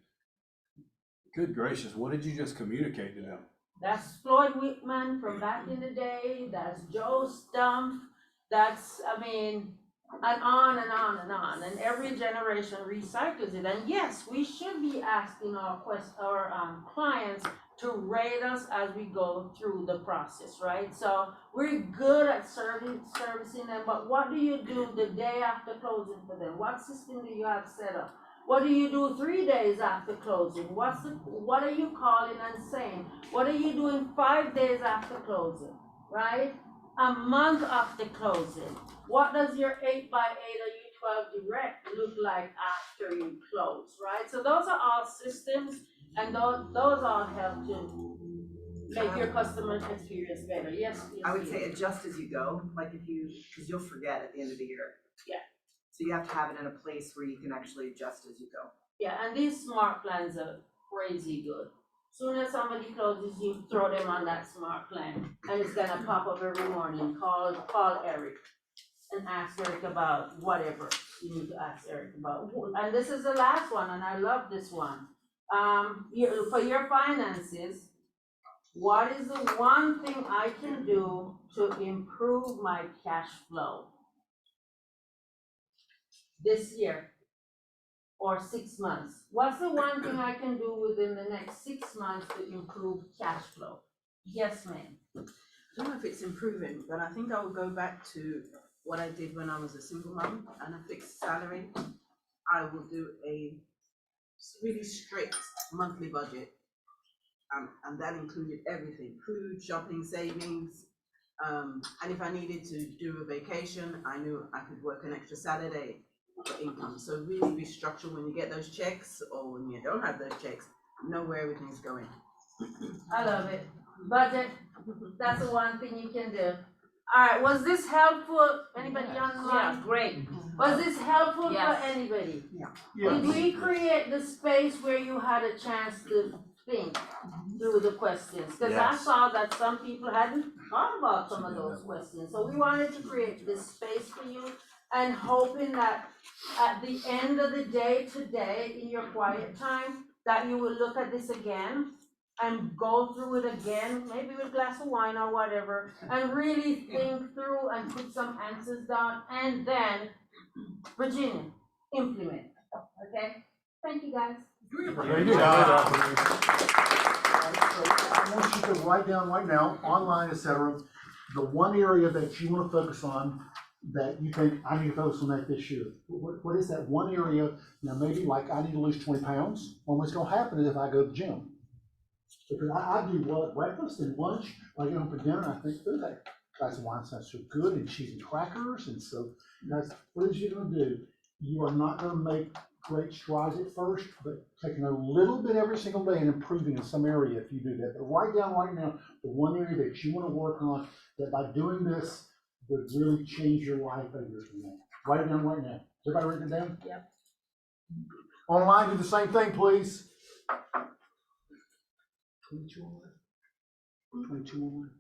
good gracious, what did you just communicate to them? That's Floyd Whitman from back in the day, that's Joe Stump, that's, I mean, and on and on and on, and every generation recycles it. And yes, we should be asking our clients to rate us as we go through the process, right? So we're good at servicing them, but what do you do the day after closing for them? What system do you have set up? What do you do 3 days after closing? What are you calling and saying? What are you doing 5 days after closing, right? A month after closing. What does your 8x8 or U12 direct look like after you close, right? So those are all systems, and those all help to make your customer experience better. Yes, I would say adjust as you go, like because you'll forget at the end of the year. Yeah. So you have to have it in a place where you can actually adjust as you go. Yeah, and these smart plans are crazy good. Soon as somebody closes, you throw them on that smart plan, and it's gonna pop up every morning. Call Eric and ask Eric about whatever you need to ask Eric about. And this is the last one, and I love this one. For your finances, what is the one thing I can do to improve my cash flow this year or 6 months? What's the one thing I can do within the next 6 months to improve cash flow? Yes, ma'am. I don't know if it's improving, but I think I will go back to what I did when I was a single mom and a fixed salary. I will do a really strict monthly budget. And that included everything: food, shopping, savings. And if I needed to do a vacation, I knew I could work an extra Saturday for income. So really be structured when you get those checks, or when you don't have those checks, know where everything's going. I love it. Budget, that's the one thing you can do. All right, was this helpful? Anybody online? Yeah, great. Was this helpful Yes. for anybody? Yeah. Did we create the space where you had a chance to think through the questions? Because I Yes. saw that some people hadn't thought about some of those questions. So we wanted to create this space for you, and hoping that at the end of the day today, in your quiet time, that you will look at this again and go through it again, maybe with a glass of wine or whatever, and really think through and put some answers down, and then, Virginia, implement, okay? Thank you, guys. Very good. I want you to write down right now, online, et cetera, the one area that you want to focus on, that you think I need to focus on that this year. What is that one area? Now, maybe like I need to lose 20 pounds. Well, what's going to happen is if I go to the gym. Because I do well at breakfast and lunch. When I get home for dinner, I think, oh, that glass of wine sounds so good, and cheese and crackers. And so, guys, what is you going to do? You are not going to make great strides at first, but taking a little bit every single day and improving in some area if you do that. But write down right now the one area that you want to work on, that by doing this would really change your life over years from now. Write it down right now. Is everybody writing it down? Yep. Online, do the same thing, please. 22 online. 22 online.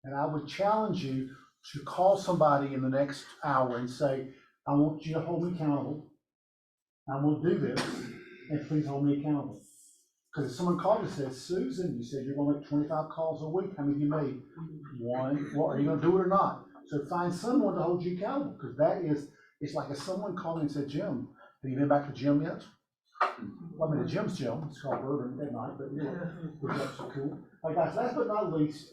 And I would challenge you to call somebody in the next hour and say, I want you to hold me accountable. I'm gonna do this, and please hold me accountable. Because if someone called and says, Susan, you said you're gonna make 25 calls a week, how many have you made? One. Well, are you gonna do it or not? So find someone to hold you accountable, because that is, it's like if someone called me and said, Jim, have you been back to the gym yet? Well, I mean, the gym's gym, it's called Bourbon at night, but you know, which is so cool. All right, guys, last but not least,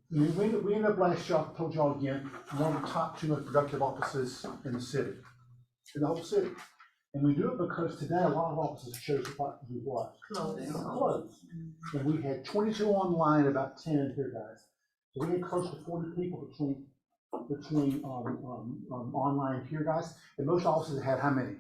we ended up last year, I told y'all again, one of the top 2 most productive offices in the city, in the whole city. And we do it because today a lot of offices chose what to do what? Close. And we had 22 online, about 10 here, guys. So we had close to 40 people between online here, guys. And most offices had how many?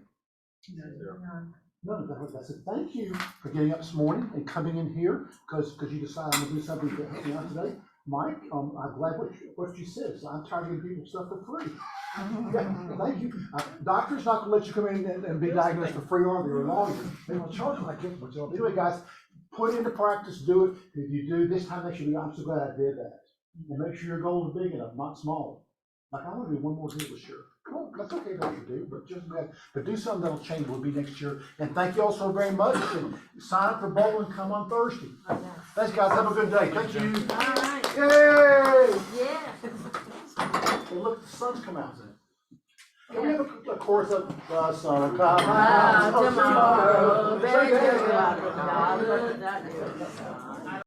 None. I said, thank you for getting up this morning and coming in here because you decided I'm gonna do something to help me out today. Mike, I'm glad what you said. So I'm tired of giving people stuff for free. Yeah, thank you. Doctor's not gonna let you come in and be diagnosed for free, are they? Or longer. They will charge like it. Anyway, guys, put it into practice, do it. If you do, this time next year, I'm so glad I did that. And make sure your goal is big enough, not small. Like, I wanna do one more deal with Sheriff. Come on, that's okay, don't you do, but just, but do something that'll change, will be next year. And thank you all so very much, and sign up for bowling, come on Thursday. Thanks, guys, have a good day, thank you. All right. Yay! Yeah. Well, look, the sun's come out. Can we have a chorus of the sun come Ah, out? tomorrow, Say that. better,